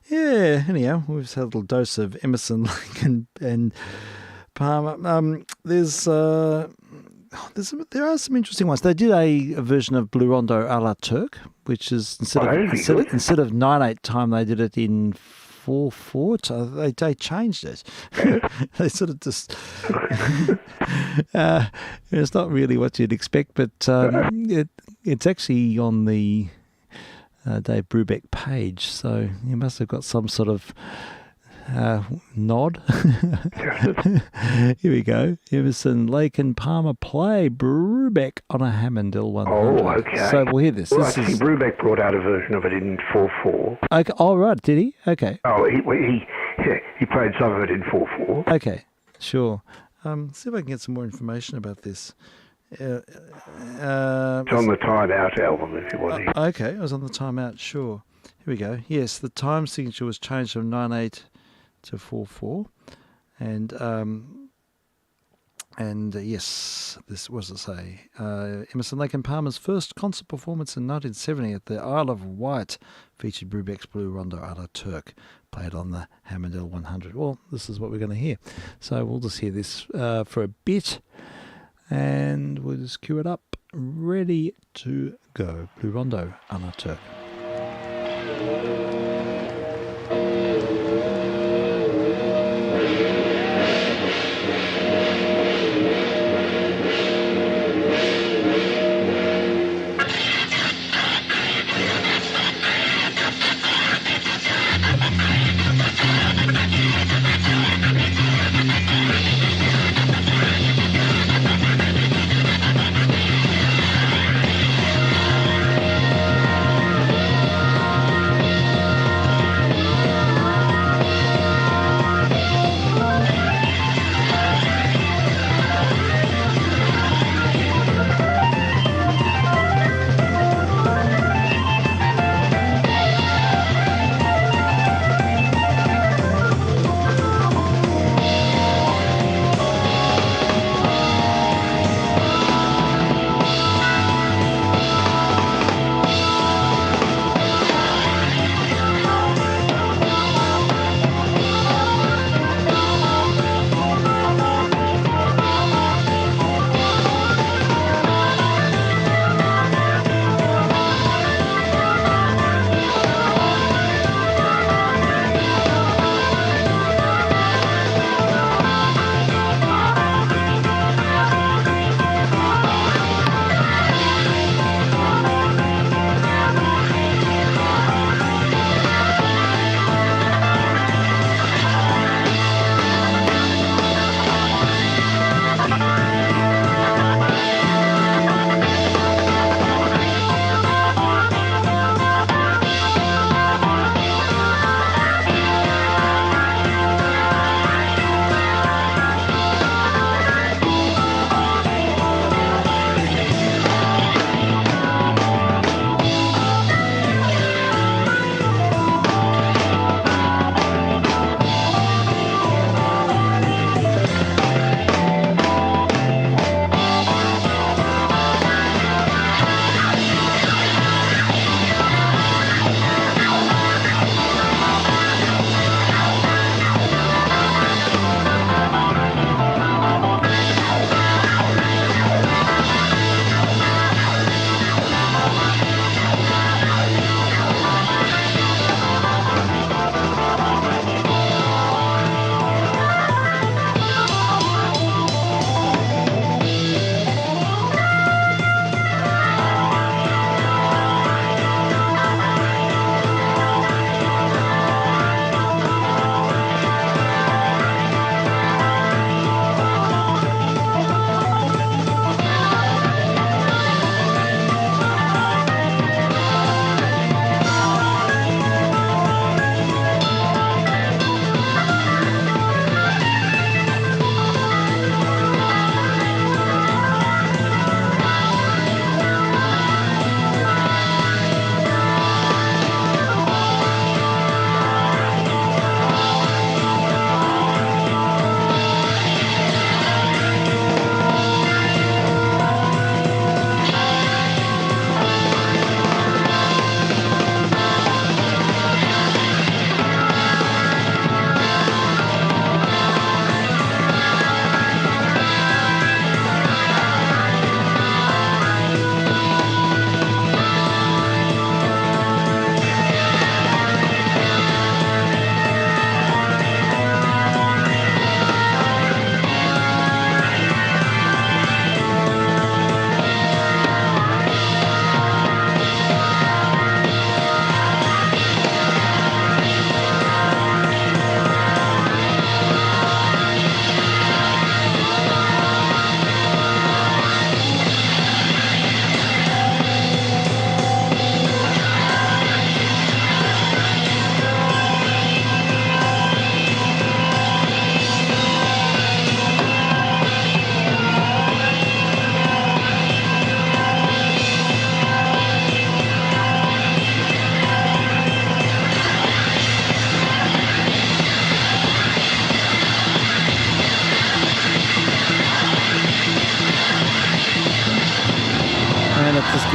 Speaker 1: Yeah. Anyhow, we've had a little dose of Emerson, Lake, and Palmer. There are some interesting ones. They did a version of Blue Rondo a la Turk, which is instead of 9/8 time, they did it in 4/4. So they changed it. They sort of just. It's not really what you'd expect, but it's actually on the Dave Brubeck page, so you must have got some sort of nod. Here we go. Emerson, Lake and Palmer play Brubeck on a Hammond L100.
Speaker 2: Oh, okay.
Speaker 1: So we'll hear this.
Speaker 2: Well, I think Brubeck brought out a version of it in 4/4.
Speaker 1: Okay. Oh, right. Did he? Okay.
Speaker 2: Oh, he played some of it in 4/4.
Speaker 1: Okay. Sure. See if I can get some more information about this.
Speaker 2: It's on the Time Out album, if you want to.
Speaker 1: Okay. It was on the Time Out. Sure. Here we go. Yes, the time signature was changed from 9/8 to 4/4, and yes, this was to say Emerson, Lake and Palmer's first concert performance in 1970 at the Isle of Wight featured Brubeck's Blue Rondo a la Turk, played on the Hammond L100. Well, this is what we're going to hear, so we'll just hear this for a bit, and we'll just cue it up, ready to go. Blue Rondo a la Turk.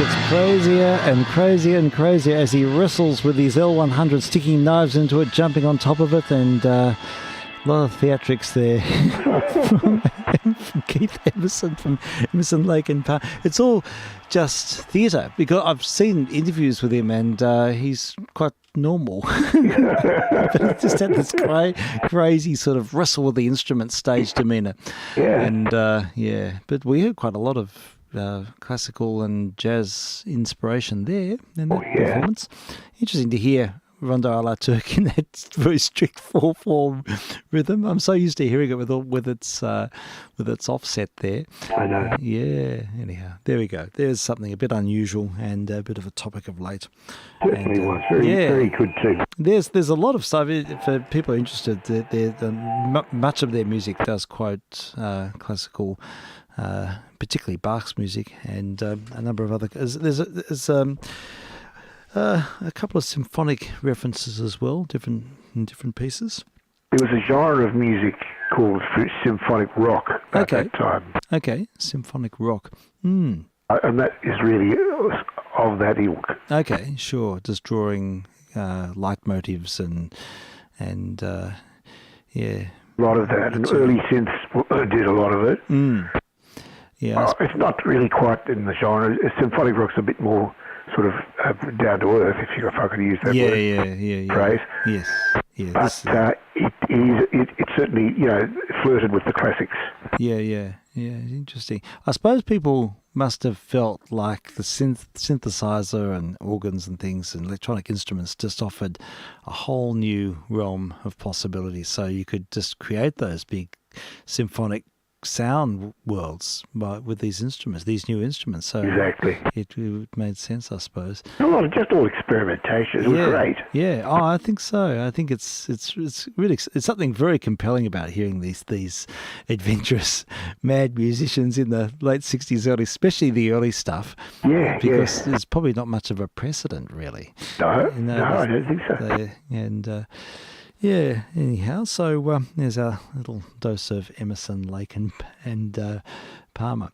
Speaker 1: gets crazier and crazier and crazier as he wrestles with these L100, sticking knives into it, jumping on top of it, and a lot of theatrics there from Keith Emerson, from Emerson, Lake and Palmer. It's all just theatre, because I've seen interviews with him and he's quite normal. But he just had this crazy sort of wrestle with the instrument stage demeanour.
Speaker 2: Yeah.
Speaker 1: And but we heard quite a lot of classical and jazz inspiration there in that performance. Interesting to hear Rondo a la Turk in that very strict 4/4 rhythm. I'm so used to hearing it with its offset there.
Speaker 2: I know.
Speaker 1: Yeah. Anyhow, there we go. There's something a bit unusual and a bit of a topic of late.
Speaker 2: Certainly was very good too.
Speaker 1: There's a lot of stuff for people who are interested. Much of their music does quote classical, particularly Bach's music, and a number of other. There's a couple of symphonic references as well, in different pieces.
Speaker 2: There was a genre of music called symphonic rock at that time.
Speaker 1: Okay, symphonic rock.
Speaker 2: And that is really of that ilk.
Speaker 1: Okay, sure. Just drawing leitmotifs and yeah.
Speaker 2: A lot of that. And early synths did a lot of it.
Speaker 1: Yeah.
Speaker 2: It's not really quite in the genre. Symphonic rock's a bit more sort of down to earth, if I could use that phrase.
Speaker 1: Yes. Yeah.
Speaker 2: But it certainly, flirted with the classics.
Speaker 1: Yeah. Interesting. I suppose people must have felt like the synthesizer and organs and things and electronic instruments just offered a whole new realm of possibilities. So you could just create those big symphonic sound worlds with these instruments, these new instruments. So
Speaker 2: exactly,
Speaker 1: it made sense, I suppose.
Speaker 2: Just all experimentation. It was great.
Speaker 1: Yeah. Oh, I think so. I think it's really something very compelling about hearing these adventurous, mad musicians in the late '60s, especially the early stuff.
Speaker 2: Yeah.
Speaker 1: Because there's probably not much of a precedent, really.
Speaker 2: No, I don't think so.
Speaker 1: Yeah, anyhow, so there's our little dose of Emerson, Lake and Palmer.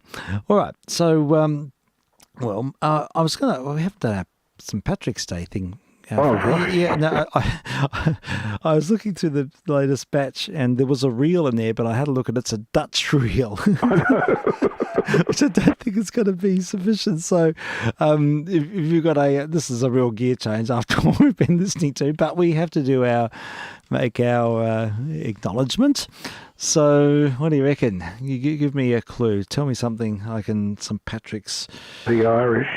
Speaker 1: All right, so, we have done our St. Patrick's Day thing.
Speaker 2: Right.
Speaker 1: Yeah, no, I was looking through the latest batch and there was a reel in there, but I had a look and it's a Dutch reel. Which I don't think is going to be sufficient. So if you've got this is a real gear change after what we've been listening to, but we have to make our acknowledgement. So what do you reckon? You give me a clue. Tell me something St. Patrick's.
Speaker 2: The Irish.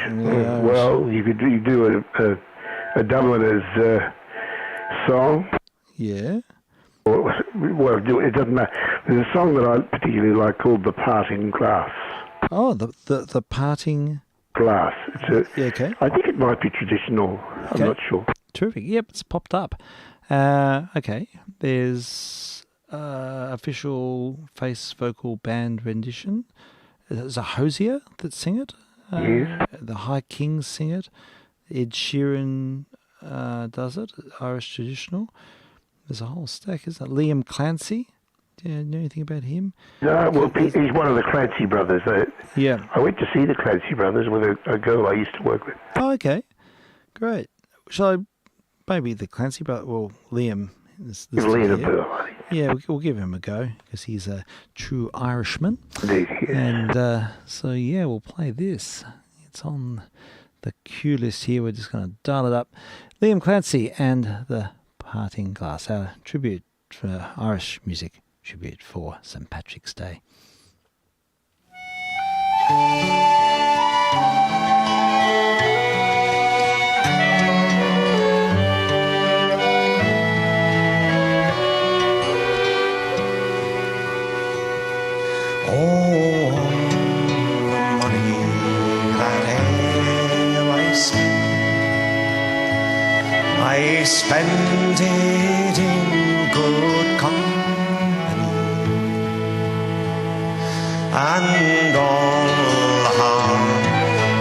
Speaker 2: Well, you do a Dubliners song.
Speaker 1: Yeah.
Speaker 2: Well, it doesn't matter. There's a song that I particularly like called "The Parting Glass."
Speaker 1: Oh, the Parting
Speaker 2: Glass.
Speaker 1: Okay.
Speaker 2: I think it might be traditional.
Speaker 1: Okay.
Speaker 2: I'm not sure.
Speaker 1: Terrific. Yep, it's popped up. Okay. There's official face vocal band rendition. There's a Hosier that sing it.
Speaker 2: Yes.
Speaker 1: The High Kings sing it. Ed Sheeran does it. Irish traditional. There's a whole stack, isn't it? Liam Clancy. Do you know anything about him?
Speaker 2: No, well, he's one of the Clancy brothers.
Speaker 1: Yeah.
Speaker 2: I went to see the Clancy brothers with a girl I used to work with.
Speaker 1: Oh, okay. Great. Shall I, maybe the Clancy brother, well, Liam.
Speaker 2: Give Liam a bell, I think.
Speaker 1: Yeah, we'll give him a go because he's a true Irishman.
Speaker 2: Indeed, yes.
Speaker 1: And we'll play this. It's on the cue list here. We're just going to dial it up. Liam Clancy and the Parting Glass, our tribute for Irish music, tribute for St. Patrick's Day.
Speaker 11: Oh, the money that e'er I spend it in good company, and all the harm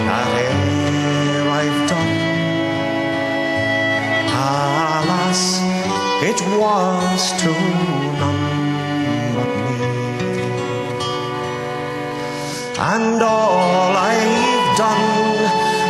Speaker 11: that e'er I've done, alas, it was to none but me. And all I've done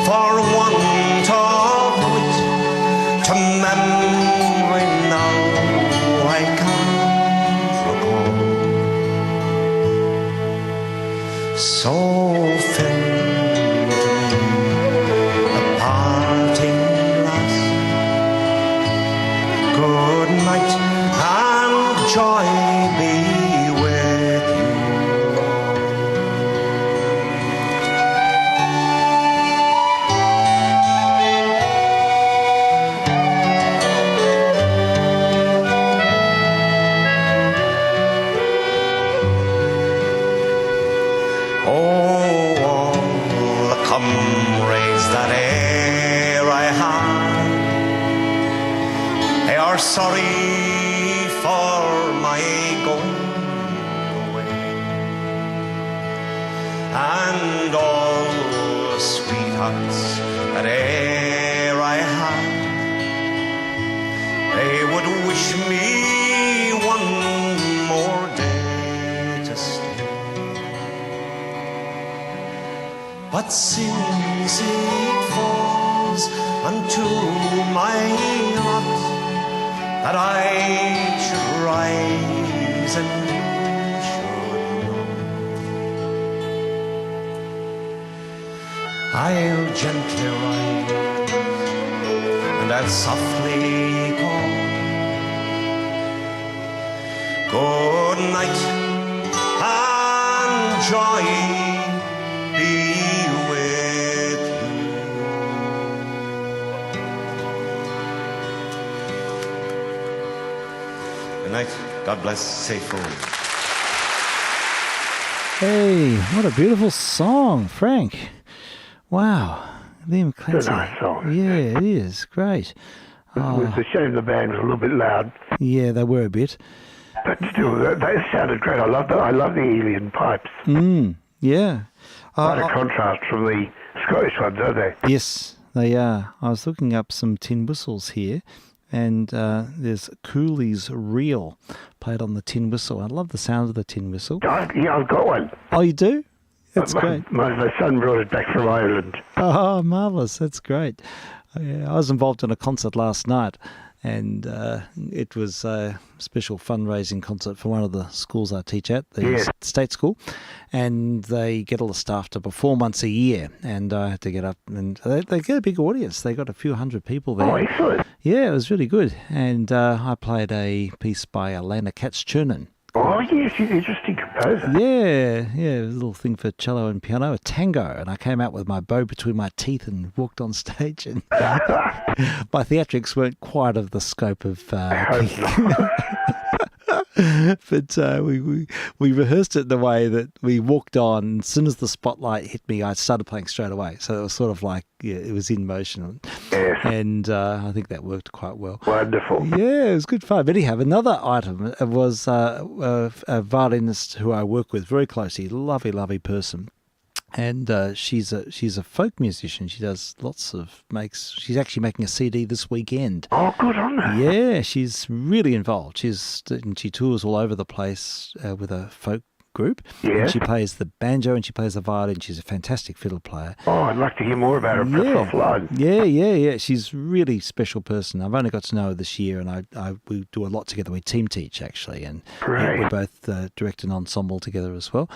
Speaker 11: are sorry for my going away, and all the sweethearts that e'er I had, they would wish me one more day to stay. But since it falls unto my lot that I should rise and you should not, I'll gently rise and I'll softly call, good night and joy be with you. Good night. God bless. Safe home.
Speaker 1: Hey, what a beautiful song, Frank. Wow. Liam Clancy.
Speaker 2: It's a nice song.
Speaker 1: Yeah, it is. Great.
Speaker 2: It was a shame the band was a little bit loud,
Speaker 1: Yeah, they were a bit.
Speaker 2: but still, they sounded great. I love the Elian pipes.
Speaker 1: Yeah.
Speaker 2: Quite a contrast from the Scottish ones, aren't they?
Speaker 1: Yes, they are. I was looking up some tin whistles here, and there's Cooley's Reel played on the tin whistle. I love the sound of the tin whistle.
Speaker 2: Yeah, I've got one.
Speaker 1: Oh, you do? That's great.
Speaker 2: My son brought it back from Ireland.
Speaker 1: Oh, marvellous. That's great. Yeah, I was involved in a concert last night, and it was a special fundraising concert for one of the schools I teach at, the state school, and they get all the staff to perform once a year, and I had to get up, and they get a big audience. They got a few hundred people there.
Speaker 2: Oh, excellent.
Speaker 1: Yeah, it was really good, and I played a piece by Alana Katz-Chernin.
Speaker 2: Oh, yes, she's an interesting composer.
Speaker 1: Yeah, it was a little thing for cello and piano, a tango, and I came out with my bow between my teeth and walked on stage, and my theatrics weren't quite of the scope of but we rehearsed it in the way that we walked on, and as soon as the spotlight hit me, I started playing straight away. So it was sort of like, it was in motion.
Speaker 2: Yes.
Speaker 1: And I think that worked quite well.
Speaker 2: Wonderful.
Speaker 1: Yeah, it was good fun. But anyhow, another item was a violinist who I work with very closely, lovely person. And she's a folk musician. She does she's actually making a CD this weekend.
Speaker 2: Oh, good on her.
Speaker 1: Yeah, she's really involved. She tours all over the place with a folk group.
Speaker 2: Yeah.
Speaker 1: And she plays the banjo and she plays the violin. She's a fantastic fiddle player.
Speaker 2: Oh, I'd like to hear more about her offline.
Speaker 1: Yeah. She's a really special person. I've only got to know her this year, and we do a lot together. We team teach, actually, and we both direct an ensemble together as well.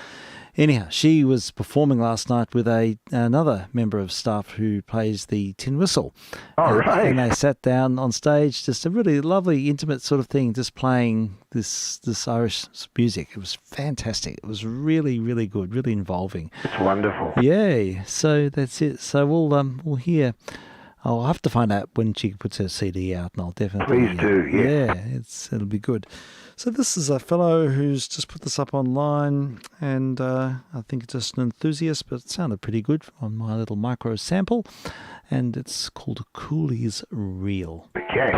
Speaker 1: Anyhow, she was performing last night with another member of staff who plays the tin whistle.
Speaker 2: Oh, right.
Speaker 1: And they sat down on stage, just a really lovely, intimate sort of thing, just playing this Irish music. It was fantastic. It was really, really good, really involving.
Speaker 2: It's wonderful.
Speaker 1: Yeah, so that's it. So we'll hear. I'll have to find out when she puts her CD out, and I'll definitely.
Speaker 2: Please do, yeah.
Speaker 1: Yeah, it'll be good. So this is a fellow who's just put this up online, and I think it's just an enthusiast, but it sounded pretty good on my little micro sample, and it's called Cooley's Reel.
Speaker 2: Okay.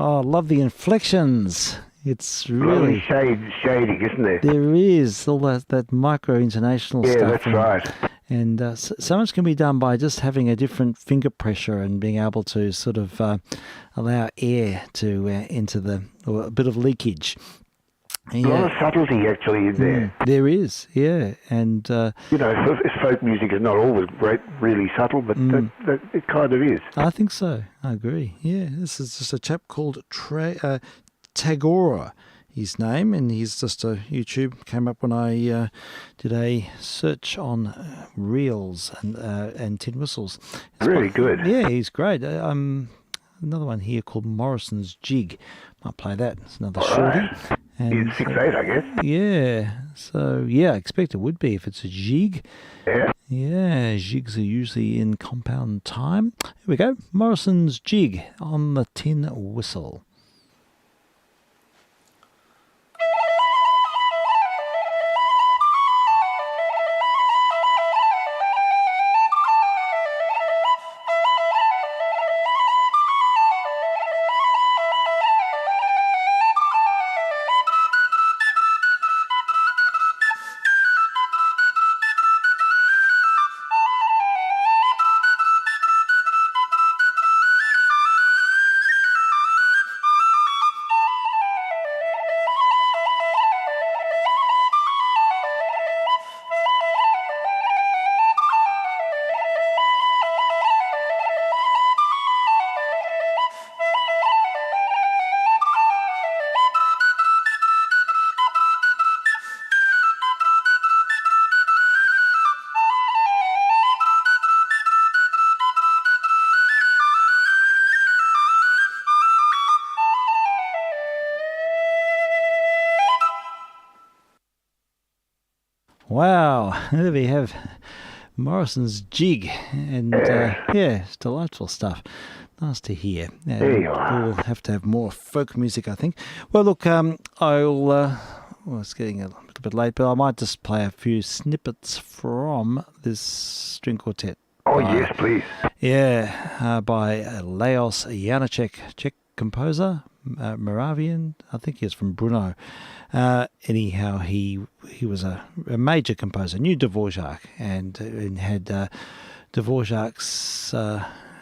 Speaker 1: Oh, love the inflections. It's
Speaker 2: Really
Speaker 1: really...
Speaker 2: shading, isn't there?
Speaker 1: There is all that micro-intonational
Speaker 2: Yeah,
Speaker 1: stuff.
Speaker 2: that's right.
Speaker 1: And so much can be done by just having a different finger pressure and being able to sort of allow air to enter or a bit of leakage.
Speaker 2: A lot of subtlety actually in there.
Speaker 1: There is, yeah. And,
Speaker 2: Folk music is not always really subtle, but that it kind of is.
Speaker 1: I think so. I agree. Yeah, this is just a chap called Tagora, his name, and he's just a YouTube, came up when I did a search on reels and tin whistles.
Speaker 2: Really good.
Speaker 1: Yeah, he's great. Another one here called Morrison's Jig. Might play that. It's another shorty.
Speaker 2: He's 6'8", I guess.
Speaker 1: Yeah. So, yeah, I expect it would be if it's a jig.
Speaker 2: Yeah.
Speaker 1: Yeah, jigs are usually in compound time. Here we go. Morrison's Jig on the tin whistle. Wow, there we have Morrison's Jig, and it's delightful stuff. Nice to hear.
Speaker 2: There you are.
Speaker 1: We'll have to have more folk music, I think. Well, look, it's getting a little bit late, but I might just play a few snippets from this string quartet.
Speaker 2: Oh, yes, please.
Speaker 1: Yeah, by Leos Janáček, Czech composer, Moravian. I think he is from Brno. Anyhow, he was a major composer, knew Dvorak, and had Dvorak's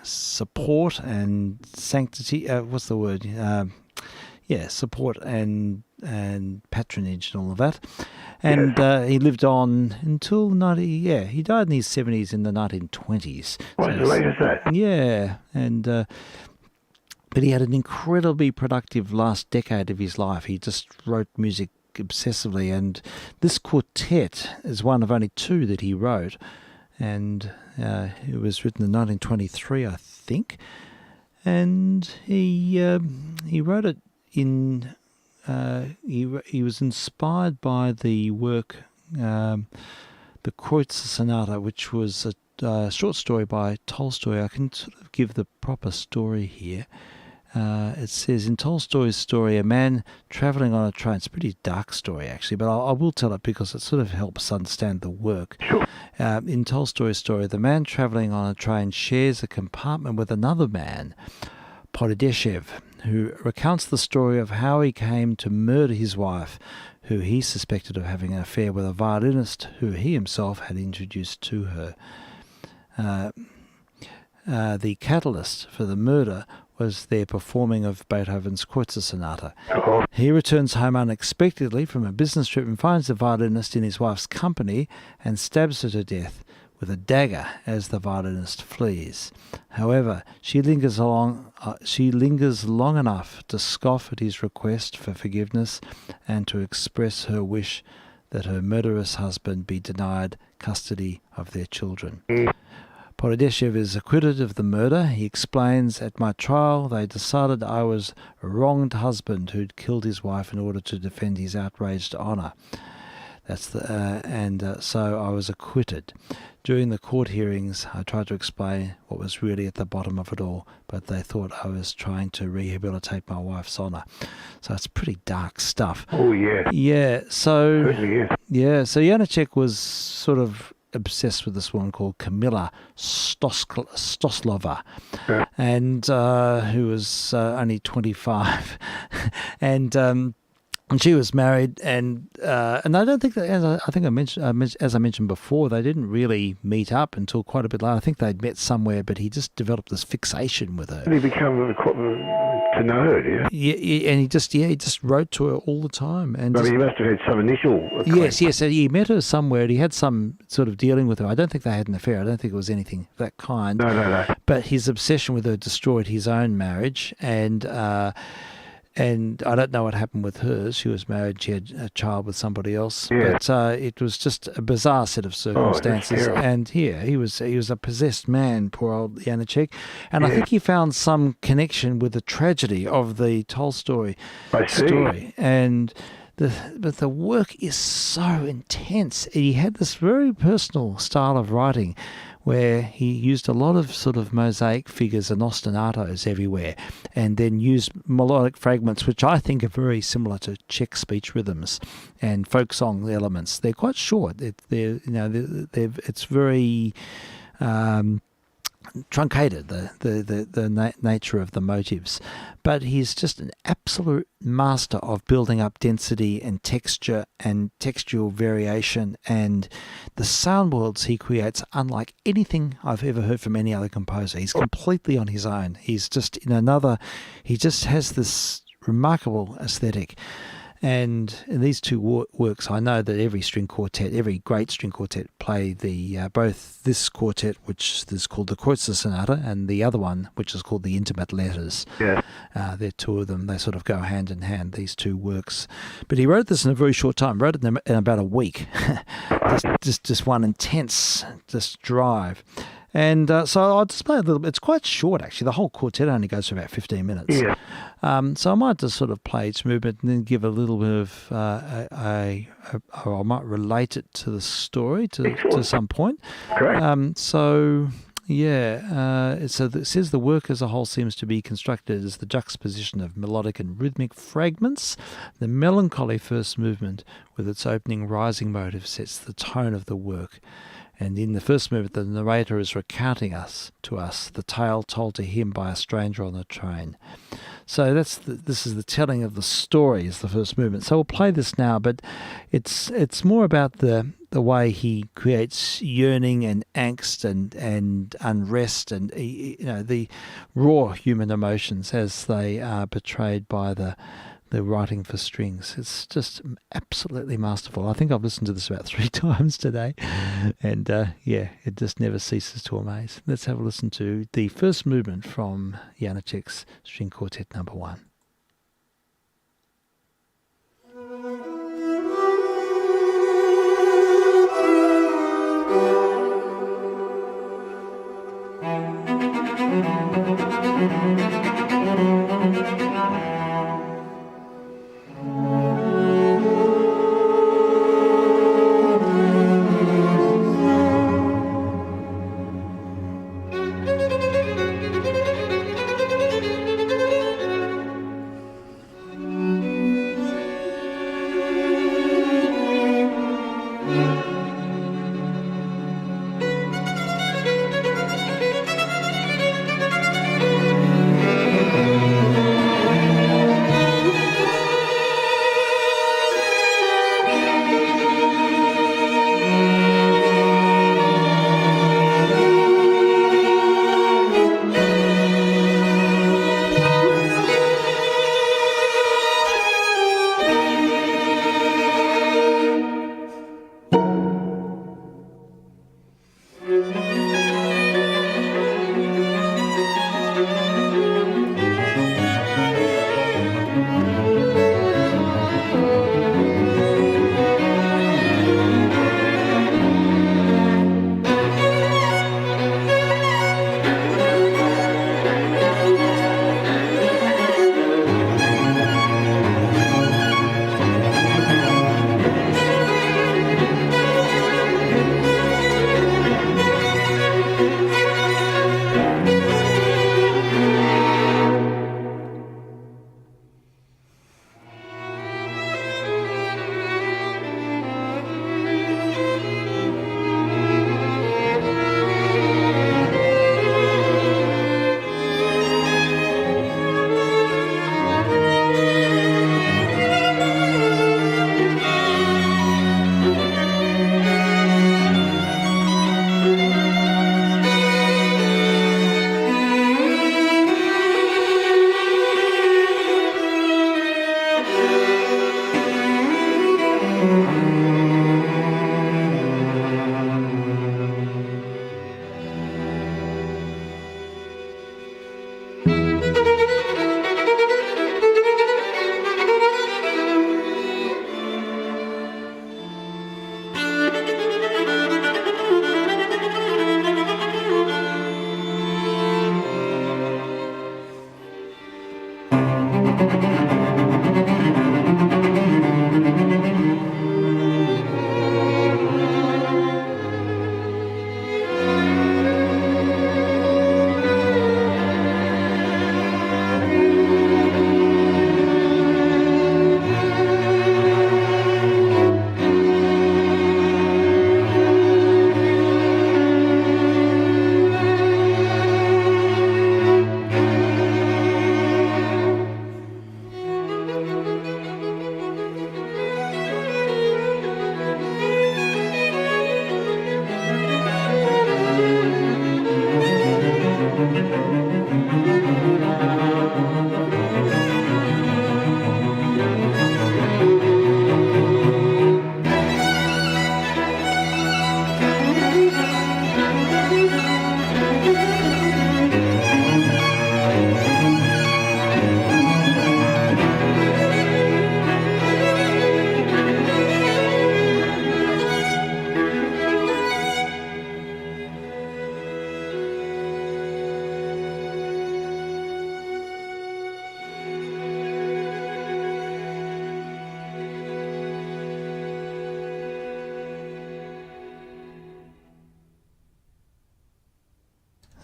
Speaker 1: support and sanctity. What's the word? Support and patronage and all of that. And he lived on until he died in his 70s in the 1920s.
Speaker 2: What's the latest that?
Speaker 1: Yeah, and but he had an incredibly productive last decade of his life. He just wrote music obsessively, and this quartet is one of only two that he wrote, and it was written in 1923, I think, and he wrote it in. He was inspired by the work, the Kreutzer Sonata, which was a short story by Tolstoy. I can sort of give the proper story here. It says, in Tolstoy's story, a man travelling on a train. It's a pretty dark story, actually, but I will tell it because it sort of helps understand the work.
Speaker 2: Sure.
Speaker 1: In Tolstoy's story, the man travelling on a train shares a compartment with another man, Podedeshev, who recounts the story of how he came to murder his wife, who he suspected of having an affair with a violinist who he himself had introduced to her. The catalyst for the murder was their performing of Beethoven's Kreutzer Sonata. He returns home unexpectedly from a business trip and finds the violinist in his wife's company and stabs her to death with a dagger as the violinist flees. However, she lingers long enough to scoff at his request for forgiveness and to express her wish that her murderous husband be denied custody of their children. Podedeshev is acquitted of the murder. He explains, at my trial, they decided I was a wronged husband who'd killed his wife in order to defend his outraged honour. So I was acquitted. During the court hearings, I tried to explain what was really at the bottom of it all, but they thought I was trying to rehabilitate my wife's honour. So it's pretty dark stuff.
Speaker 2: Oh, yeah.
Speaker 1: Yeah, so...
Speaker 2: Certainly is.
Speaker 1: Yeah, so Janáček was sort of obsessed with this woman called Kamila Stoslova, and who was only 25, and And she was married, and I don't think that, as I mentioned before, they didn't really meet up until quite a bit later. I think they'd met somewhere, but he just developed this fixation with her.
Speaker 2: Did he become to know her?
Speaker 1: Yeah, and he just wrote to her all the time. And
Speaker 2: But he must have had some initial.
Speaker 1: yes. So he met her somewhere. And he had some sort of dealing with her. I don't think they had an affair. I don't think it was anything of that kind.
Speaker 2: No.
Speaker 1: But his obsession with her destroyed his own marriage, and I don't know what happened with hers. She was married. She had a child with somebody else.
Speaker 2: Yeah.
Speaker 1: But it was just a bizarre set of circumstances.
Speaker 2: terrible.
Speaker 1: And he was a possessed man, poor old Janacek. And I think he found some connection with the tragedy of the Tolstoy story. And but the work is so intense. He had this very personal style of writing, where he used a lot of sort of mosaic figures and ostinatos everywhere, and then used melodic fragments, which I think are very similar to Czech speech rhythms and folk song elements. They're quite short. It's very truncated, the nature of the motives, but he's just an absolute master of building up density and texture and textual variation, and the sound worlds he creates unlike anything I've ever heard from any other composer. He's completely on his own. He's just he just has this remarkable aesthetic. And in these two works, I know that every great string quartet play both this quartet, which is called the Kreutzer Sonata, and the other one, which is called the Intimate Letters.
Speaker 2: Yeah.
Speaker 1: There are two of them. They sort of go hand in hand, these two works. But he wrote this in a very short time. Wrote it in about a week. just one intense drive. And so I'll just play a little bit. It's quite short, actually. The whole quartet only goes for about 15 minutes.
Speaker 2: Yeah.
Speaker 1: So I might just sort of play each movement and then give a little bit of, or I might relate it to the story to some point.
Speaker 2: Correct.
Speaker 1: So it says the work as a whole seems to be constructed as the juxtaposition of melodic and rhythmic fragments. The melancholy first movement, with its opening rising motive, sets the tone of the work. And in the first movement, the narrator is recounting to us the tale told to him by a stranger on the train. So this is the telling of the story, is the first movement. So we'll play this now, but it's more about the way he creates yearning and angst and unrest and the raw human emotions as they are portrayed by the writing for strings. It's just absolutely masterful. I think I've listened to this about 3 times today, and it just never ceases to amaze. Let's have a listen to the first movement from Janacek's String Quartet No. 1.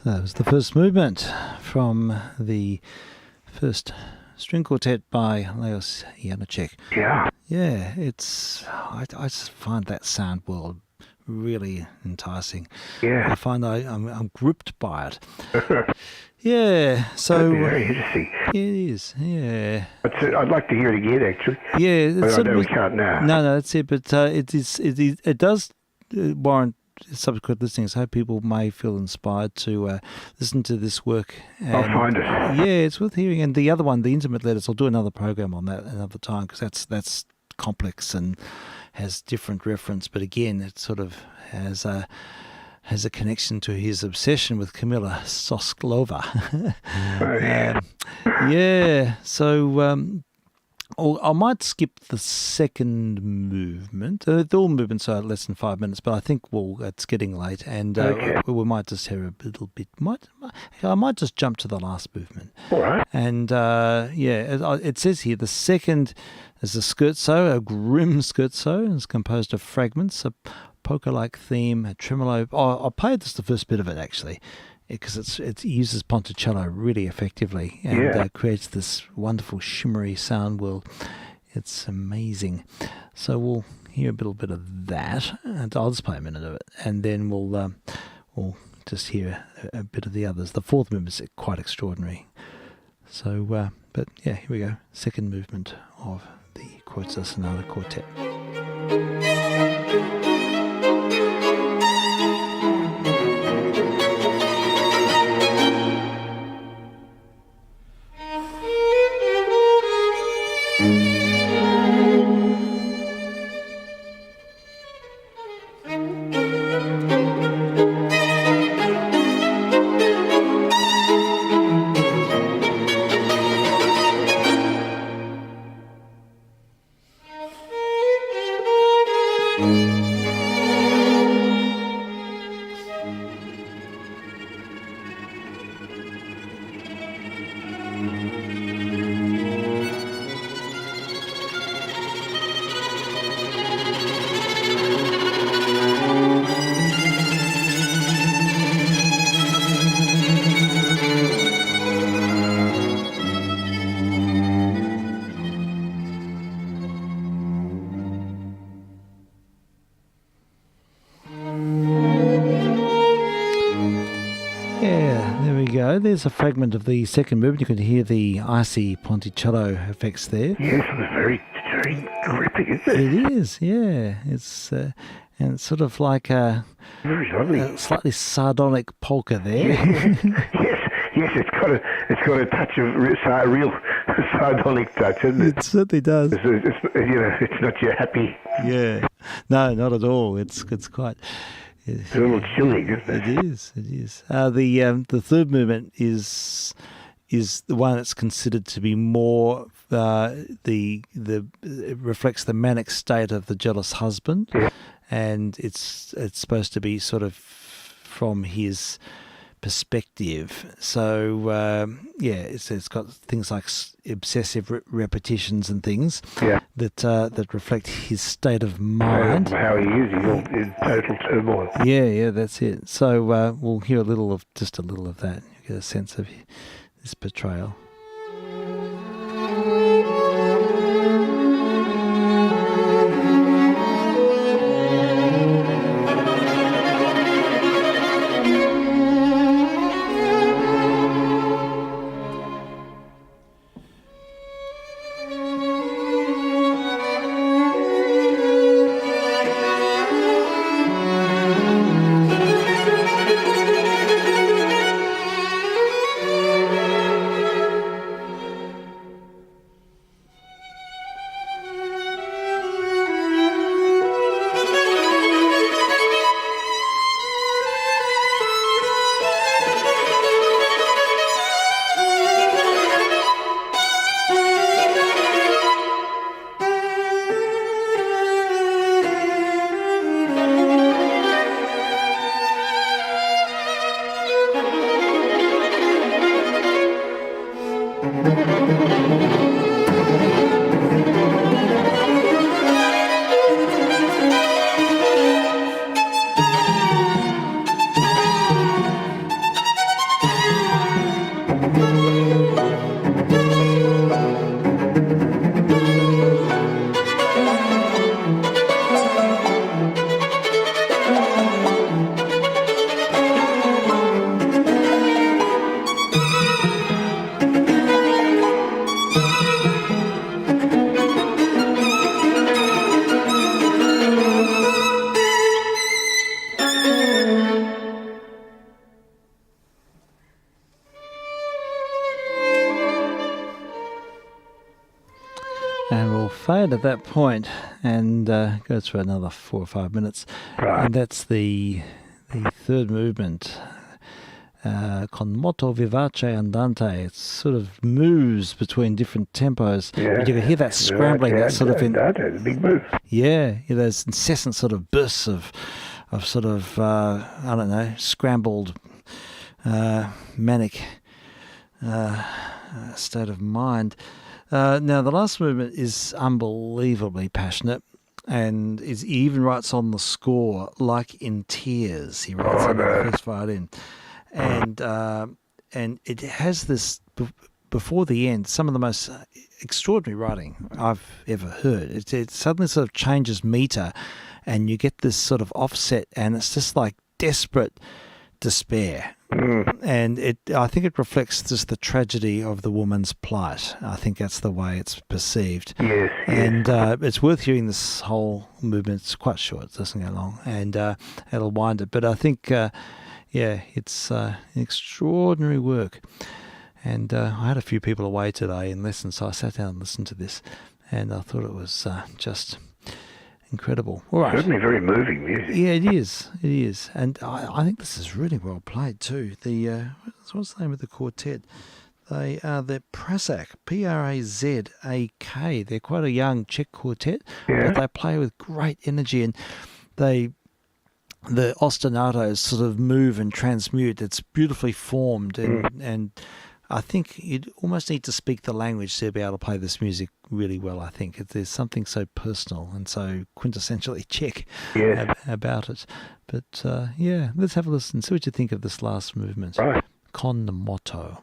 Speaker 1: That was the first movement from the first string quartet by Leos Janáček.
Speaker 2: Yeah.
Speaker 1: Yeah, I just find that sound world really enticing.
Speaker 2: Yeah.
Speaker 1: I find I'm gripped by it. Yeah, so
Speaker 2: That'd be very interesting.
Speaker 1: It is. Yeah.
Speaker 2: I'd like to hear it again, actually.
Speaker 1: Yeah,
Speaker 2: But I know we can't now.
Speaker 1: No, that's it. But it does warrant subsequent listening. So people may feel inspired to listen to this work. And,
Speaker 2: I'll find it.
Speaker 1: Yeah, it's worth hearing. And the other one, the Intimate Letters, I'll do another program on that another time because that's complex and has different reference. But again, it sort of has a connection to his obsession with Kamila Sosklova.
Speaker 2: Oh, yeah.
Speaker 1: Yeah. So. I might skip the second movement. All movements are less than 5 minutes, but I think it's getting late, and we might just hear a little bit. I might just jump to the last movement.
Speaker 2: All right.
Speaker 1: And it says here the second is a scherzo, a grim scherzo. It's composed of fragments, a polka-like theme, a tremolo. I'll play just the first bit of it actually, because it uses Ponticello really effectively and creates this wonderful shimmery sound world. It's amazing. So we'll hear a little bit of that, and I'll just play a minute of it, and then we'll just hear a bit of the others. The fourth movement is quite extraordinary. So, but yeah, here we go. Second movement of the Kreutzer Sonata Quartet. There's a fragment of the second movement. You can hear the icy Ponticello effects there.
Speaker 2: Yes, it was very, very gripping, isn't it?
Speaker 1: It is, yeah. It's and it's sort of like a
Speaker 2: very lovely,
Speaker 1: slightly sardonic polka there.
Speaker 2: Yes, it's got a touch of real sardonic touch, isn't it?
Speaker 1: It certainly does.
Speaker 2: It's not your happy.
Speaker 1: Yeah. No, not at all. It's quite...
Speaker 2: It's a little chilling, isn't it?
Speaker 1: It is. It is. The third movement is the one that's considered to be more it reflects the manic state of the jealous husband, and it's supposed to be sort of from his perspective. So it's got things like obsessive repetitions and things that reflect his state of mind.
Speaker 2: How he is, he's all in total turmoil.
Speaker 1: Yeah, that's it. So we'll hear just a little of that. You get a sense of this portrayal. And we'll fade at that point and go through another 4 or 5 minutes.
Speaker 2: Right.
Speaker 1: And that's the third movement, con moto vivace andante. It sort of moves between different tempos.
Speaker 2: Yeah.
Speaker 1: But you can hear that scrambling, that sort of...
Speaker 2: That's a big move.
Speaker 1: Yeah, those incessant sort of bursts of sort of, I don't know, scrambled, manic state of mind. Now, the last movement is unbelievably passionate, and he even writes on the score, like in tears. He writes on the first violin. And it has this, before the end, some of the most extraordinary writing I've ever heard. It suddenly sort of changes meter, and you get this sort of offset, and it's just like desperate despair. And I think it reflects just the tragedy of the woman's plight. I think that's the way it's perceived.
Speaker 2: Yes.
Speaker 1: And it's worth hearing this whole movement. It's quite short. It doesn't go long. And it'll wind it. But I think, it's extraordinary work. And I had a few people away today in lessons, so I sat down and listened to this. And I thought it was just... incredible. All right.
Speaker 2: Certainly very moving music.
Speaker 1: Yeah, it is. It is. And I think this is really well played too. What's the name of the quartet? They are the Prazak, P-R-A-Z-A-K. They're quite a young Czech quartet, but they play with great energy, and the ostinatos sort of move and transmute. It's beautifully formed, and I think you'd almost need to speak the language to be able to play this music really well, I think. There's something so personal and so quintessentially Czech about it. But, let's have a listen. See what you think of this last movement.
Speaker 2: Right.
Speaker 1: Con moto.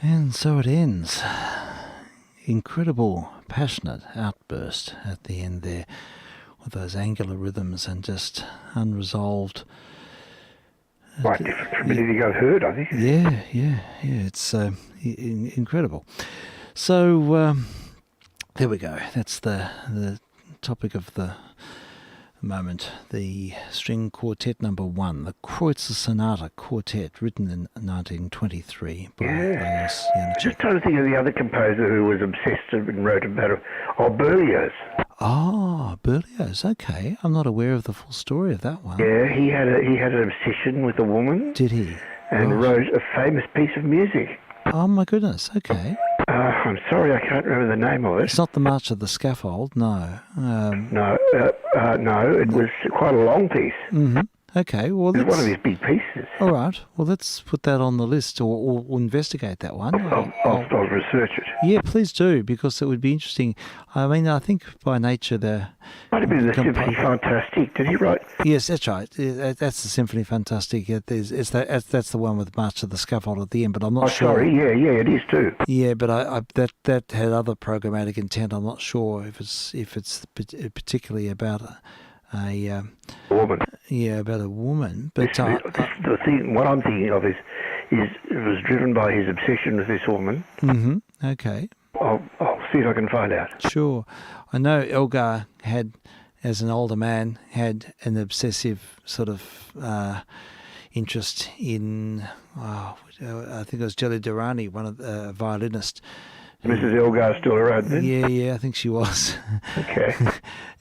Speaker 1: And so it ends. Incredible, passionate outburst at the end there with those angular rhythms and just unresolved.
Speaker 2: Quite different from anything I've heard, I think.
Speaker 1: Yeah. It's incredible. So there we go. That's the topic of the moment. The string quartet number 1, the Kreutzer Sonata Quartet, written in 1923 by Linus Janáček.
Speaker 2: Just trying to think of the other composer who was obsessed and wrote about it. Berlioz.
Speaker 1: Ah, Berlioz. Okay, I'm not aware of the full story of that one.
Speaker 2: Yeah, he had an obsession with a woman.
Speaker 1: Did he?
Speaker 2: And wrote a famous piece of music.
Speaker 1: Oh my goodness. Okay.
Speaker 2: I'm sorry, I can't remember the name of it.
Speaker 1: It's not the March of the Scaffold, no.
Speaker 2: No, it was quite a long piece.
Speaker 1: Mm-hmm. Okay, well,
Speaker 2: it's one of his big pieces.
Speaker 1: All right, well, let's put that on the list or investigate that one.
Speaker 2: I'll research it.
Speaker 1: Yeah, please do, because it would be interesting. I mean, I think by nature
Speaker 2: might have been the Symphony Fantastique. Did he write?
Speaker 1: Yes, that's right. That's the Symphony Fantastique. That's the one with March of the Scaffold at the end, but I'm not sure.
Speaker 2: Sorry, yeah, it is too.
Speaker 1: Yeah, but that had other programmatic intent. I'm not sure if it's particularly about a
Speaker 2: woman.
Speaker 1: Yeah, about a woman. But
Speaker 2: the thing, what I'm thinking of is it was driven by his obsession with this woman.
Speaker 1: Mm-hmm. Okay.
Speaker 2: I'll see if I can find out.
Speaker 1: Sure. I know Elgar had, as an older man, had an obsessive sort of interest in, I think it was Jelly Durrani, one of the violinist.
Speaker 2: Mrs. Elgar still around then?
Speaker 1: Yeah, I think she was.
Speaker 2: Okay.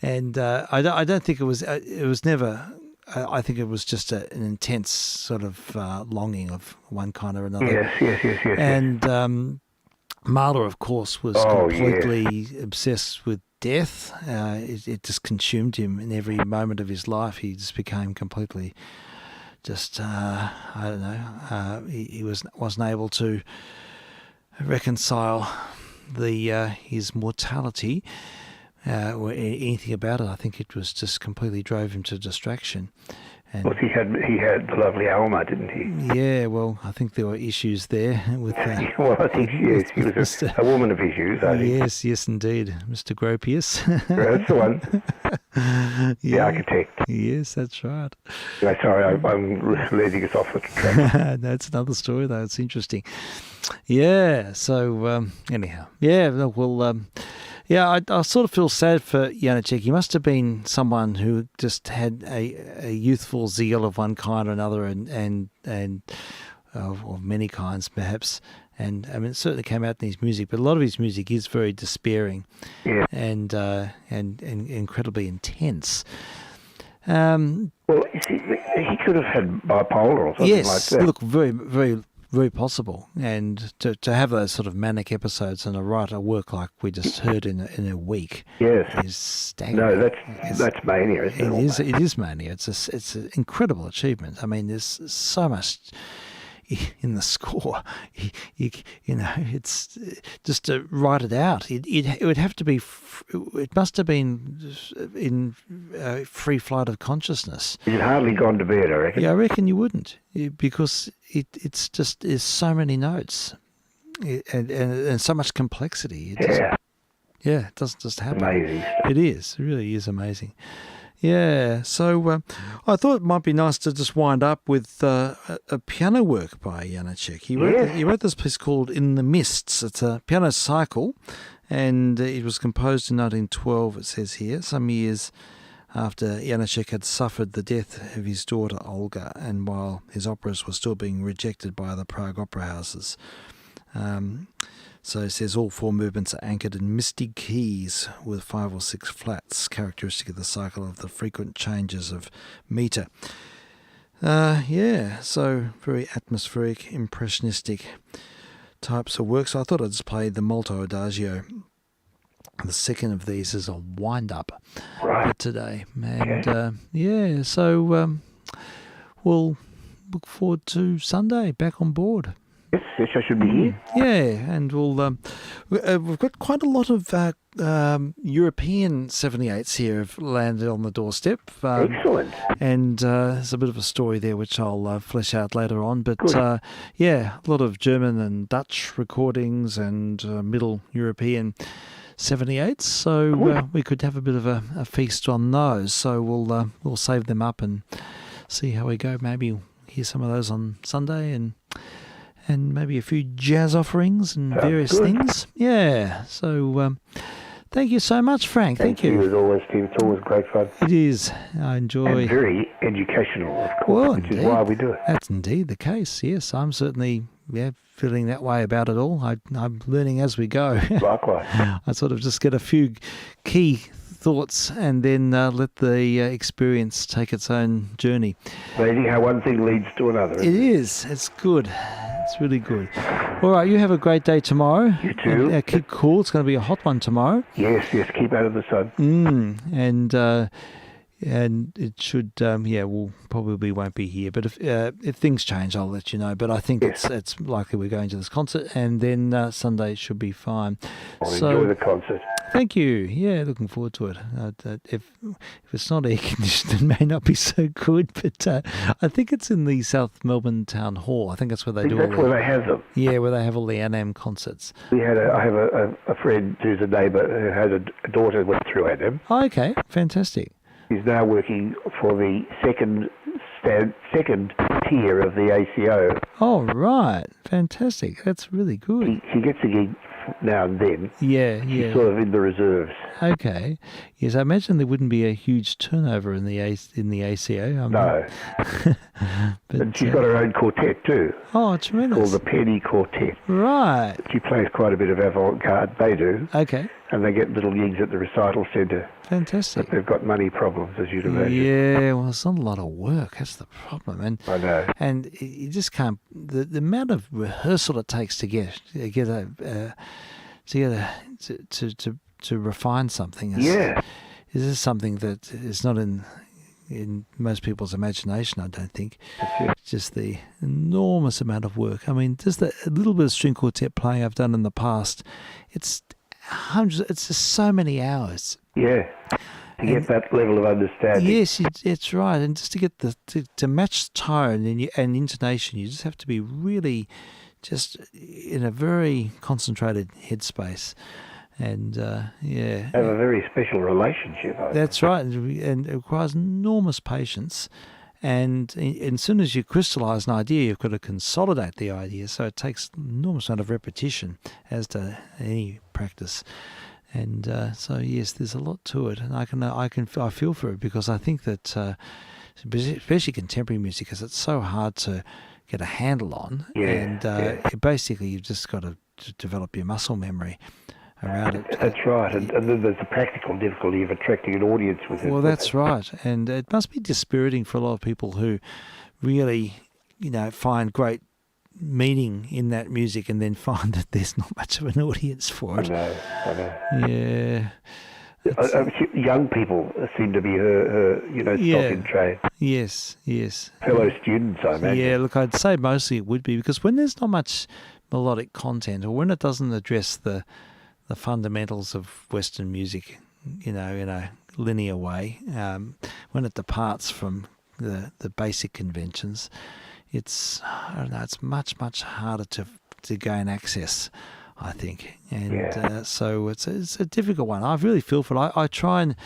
Speaker 1: And I don't think it was never. I think it was just an intense sort of longing of one kind or another.
Speaker 2: Yes.
Speaker 1: And Mahler, of course, was completely obsessed with death. It just consumed him in every moment of his life. He just became completely just, I don't know, he wasn't able to reconcile his mortality or anything about it. I think it was just completely drove him to distraction. And
Speaker 2: he had the lovely Alma, didn't he?
Speaker 1: Yeah, well, I think there were issues there with that.
Speaker 2: Well, I think yes, he was a woman of issues, I think.
Speaker 1: Yes, indeed, Mr. Gropius.
Speaker 2: That's the one. The architect.
Speaker 1: Yes, that's right.
Speaker 2: No, sorry, I'm leading us off the track.
Speaker 1: That's another story, though. It's interesting. Yeah. So anyhow, yeah. Well. Yeah, I sort of feel sad for Janáček. He must have been someone who just had a youthful zeal of one kind or another, and of many kinds perhaps. And I mean, it certainly came out in his music, but a lot of his music is very despairing, and incredibly intense.
Speaker 2: Well, you see, he could have had bipolar or something like that.
Speaker 1: Look, very, very. Very possible, and to have those sort of manic episodes and write a work like we just heard in a week, is staggering.
Speaker 2: No, that's mania, isn't it?
Speaker 1: It is mania. It's an incredible achievement. I mean, there's so much in the score. It's just to write it out. It would have to be. It must have been in free flight of consciousness.
Speaker 2: You'd hardly gone to bed, I reckon.
Speaker 1: Yeah, I reckon you wouldn't, because it's just there's so many notes and so much complexity. It doesn't just happen.
Speaker 2: Amazing.
Speaker 1: It really is amazing. Yeah, so I thought it might be nice to just wind up with a piano work by Janáček. He wrote this piece called In the Mists. It's a piano cycle, and it was composed in 1912, it says here, some years after Janáček had suffered the death of his daughter Olga, and while his operas were still being rejected by the Prague opera houses. So it says all four movements are anchored in misty keys with 5 or 6 flats, characteristic of the cycle of the frequent changes of metre. So very atmospheric, impressionistic types of work. So I thought I'd just play the Molto Adagio. The second of these is a wind-up for today. And so we'll look forward to Sunday, back on board.
Speaker 2: Yes, I should be here.
Speaker 1: Yeah, and we've got quite a lot of European 78s here have landed on the doorstep.
Speaker 2: Excellent.
Speaker 1: And there's a bit of a story there which I'll flesh out later on. But
Speaker 2: Good.
Speaker 1: yeah, a lot of German and Dutch recordings and Middle European 78s. So we could have a bit of a feast on those. So we'll save them up and see how we go. Maybe we'll hear some of those on Sunday and maybe a few jazz offerings and various things. Yeah. So thank you so much, Frank. Thank you.
Speaker 2: As always, Steve. It's always great fun.
Speaker 1: It is. I enjoy.
Speaker 2: And very educational, of course, which is why we do it.
Speaker 1: That's indeed the case. Yes, I'm certainly feeling that way about it all. I'm learning as we go.
Speaker 2: Likewise.
Speaker 1: I sort of just get a few key thoughts and then let the experience take its own journey.
Speaker 2: Amazing how one thing leads to another.
Speaker 1: It is. It's good. It's really good. All right, you have a great day tomorrow.
Speaker 2: You too.
Speaker 1: And, keep cool. It's going to be a hot one tomorrow.
Speaker 2: Yes, keep out of the sun.
Speaker 1: And it should, we'll probably won't be here. But if things change, I'll let you know. But I think it's likely we're going to this concert, and then Sunday should be fine.
Speaker 2: Enjoy the concert.
Speaker 1: Thank you. Yeah, looking forward to it. If it's not air conditioned, it may not be so good. But I think it's in the South Melbourne Town Hall. I think that's where they do.
Speaker 2: That's where they have them.
Speaker 1: Yeah, where they have all the ANAM concerts.
Speaker 2: I have a friend who's a neighbour who has a daughter who went through ANAM.
Speaker 1: Oh, okay, fantastic.
Speaker 2: He's now working for the second tier of the ACO.
Speaker 1: Oh, right. Fantastic. That's really good.
Speaker 2: He gets a gig now and then.
Speaker 1: Yeah.
Speaker 2: He's sort of in the reserves.
Speaker 1: Okay. Yes, I imagine there wouldn't be a huge turnover in the ACO.
Speaker 2: No.
Speaker 1: But
Speaker 2: and she's got her own quartet too.
Speaker 1: Oh, tremendous.
Speaker 2: Called the Penny Quartet.
Speaker 1: Right.
Speaker 2: She plays quite a bit of avant-garde. They do.
Speaker 1: Okay.
Speaker 2: And they get little gigs at the recital centre.
Speaker 1: Fantastic.
Speaker 2: But they've got money problems, as you'd imagine.
Speaker 1: Yeah, well, it's not a lot of work. That's the problem. And
Speaker 2: I know.
Speaker 1: And you just can't. The amount of rehearsal it takes to refine something. Is this something that is not in most people's imagination? I don't think. Just the enormous amount of work. I mean, just a little bit of string quartet playing I've done in the past. It's hundreds. It's just so many hours.
Speaker 2: Yeah. To get that level of understanding.
Speaker 1: Yes, it's right. And just to get to match tone and intonation, you just have to be really just in a very concentrated headspace. And,
Speaker 2: Have a very special relationship.
Speaker 1: That's right. And it requires enormous patience. And as soon as you crystallize an idea, you've got to consolidate the idea. So it takes an enormous amount of repetition, as to any practice. And so yes, there's a lot to it, and I feel for it, because I think that especially contemporary music, because it's so hard to get a handle on, basically you've just got to develop your muscle memory around it.
Speaker 2: That's right, and then there's the practical difficulty of attracting an audience with it.
Speaker 1: Well, that's right, and it must be dispiriting for a lot of people who really, find great meaning in that music and then find that there's not much of an audience for it.
Speaker 2: I know.
Speaker 1: Yeah.
Speaker 2: Young people seem to be her stock in trade.
Speaker 1: Yes.
Speaker 2: Fellow students, I imagine.
Speaker 1: Yeah, look, I'd say mostly it would be, because when there's not much melodic content, or when it doesn't address the fundamentals of Western music, in a linear way, when it departs from the basic conventions, it's much, much harder to gain access, I think. And so it's a difficult one. I really feel for it. I try and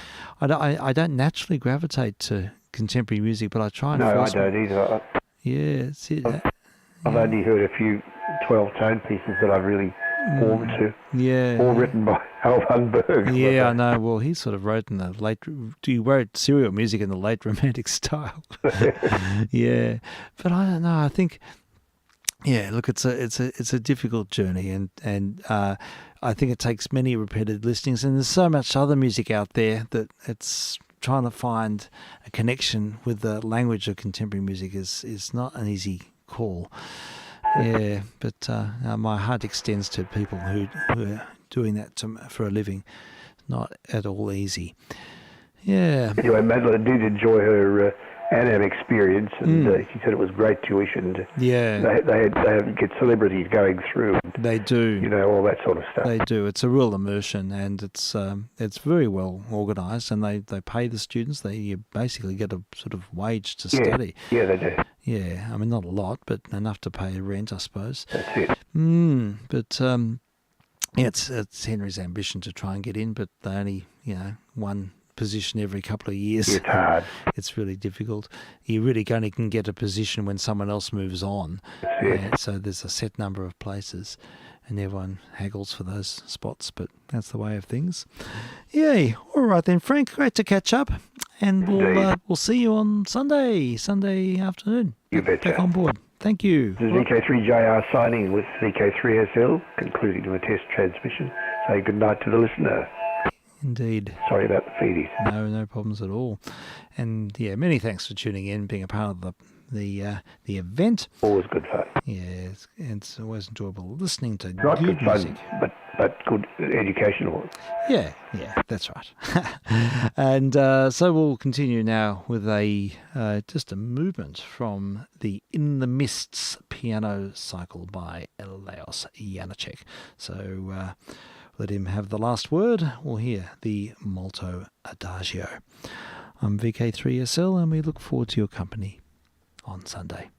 Speaker 1: I don't naturally gravitate to contemporary music, but I try and
Speaker 2: I don't either.
Speaker 1: It's it.
Speaker 2: I've only heard a few 12-tone pieces that I've really warmed to.
Speaker 1: Yeah.
Speaker 2: All written by Alvan Berg.
Speaker 1: Yeah, I know. Well, he sort of wrote he wrote serial music in the late Romantic style. Yeah. But I don't know. I think, look, it's a difficult journey, and I think it takes many repeated listenings, and there's so much other music out there that it's trying to find a connection with the language of contemporary music is not an easy call. Yeah, but my heart extends to people who are doing that for a living. Not at all easy. Yeah.
Speaker 2: Anyway, Madeline, I did enjoy her and have experience, and she said it was great tuition.
Speaker 1: Yeah.
Speaker 2: They get celebrities going through. And,
Speaker 1: They do.
Speaker 2: all that sort of stuff.
Speaker 1: They do. It's a real immersion, and it's very well organised, and they pay the students. You basically get a sort of wage to study.
Speaker 2: Yeah, they do.
Speaker 1: Yeah, I mean, not a lot, but enough to pay rent, I suppose.
Speaker 2: That's it.
Speaker 1: But it's Henry's ambition to try and get in, but they only, one position every couple of years.
Speaker 2: It's hard.
Speaker 1: It's really difficult. You really only can get a position when someone else moves on. So there's a set number of places, and everyone haggles for those spots, but that's the way of things. Yay. All right then, Frank, great to catch up, and we'll see you on Sunday afternoon.
Speaker 2: You betcha.
Speaker 1: Back on board. Thank you.
Speaker 2: This is VK3JR signing with VK3SL, concluding the test transmission. Say good night to the listener.
Speaker 1: Indeed.
Speaker 2: Sorry about the feedies.
Speaker 1: No problems at all. And many thanks for tuning in, being a part of the event.
Speaker 2: Always good fun.
Speaker 1: Yeah, it's always enjoyable listening to
Speaker 2: Not
Speaker 1: good
Speaker 2: fun,
Speaker 1: music.
Speaker 2: but good educational.
Speaker 1: Yeah, that's right. And so we'll continue now with just a movement from the In the Mists piano cycle by Leos Janáček. So let him have the last word. We'll hear the Molto Adagio. I'm VK3SL, and we look forward to your company on Sunday.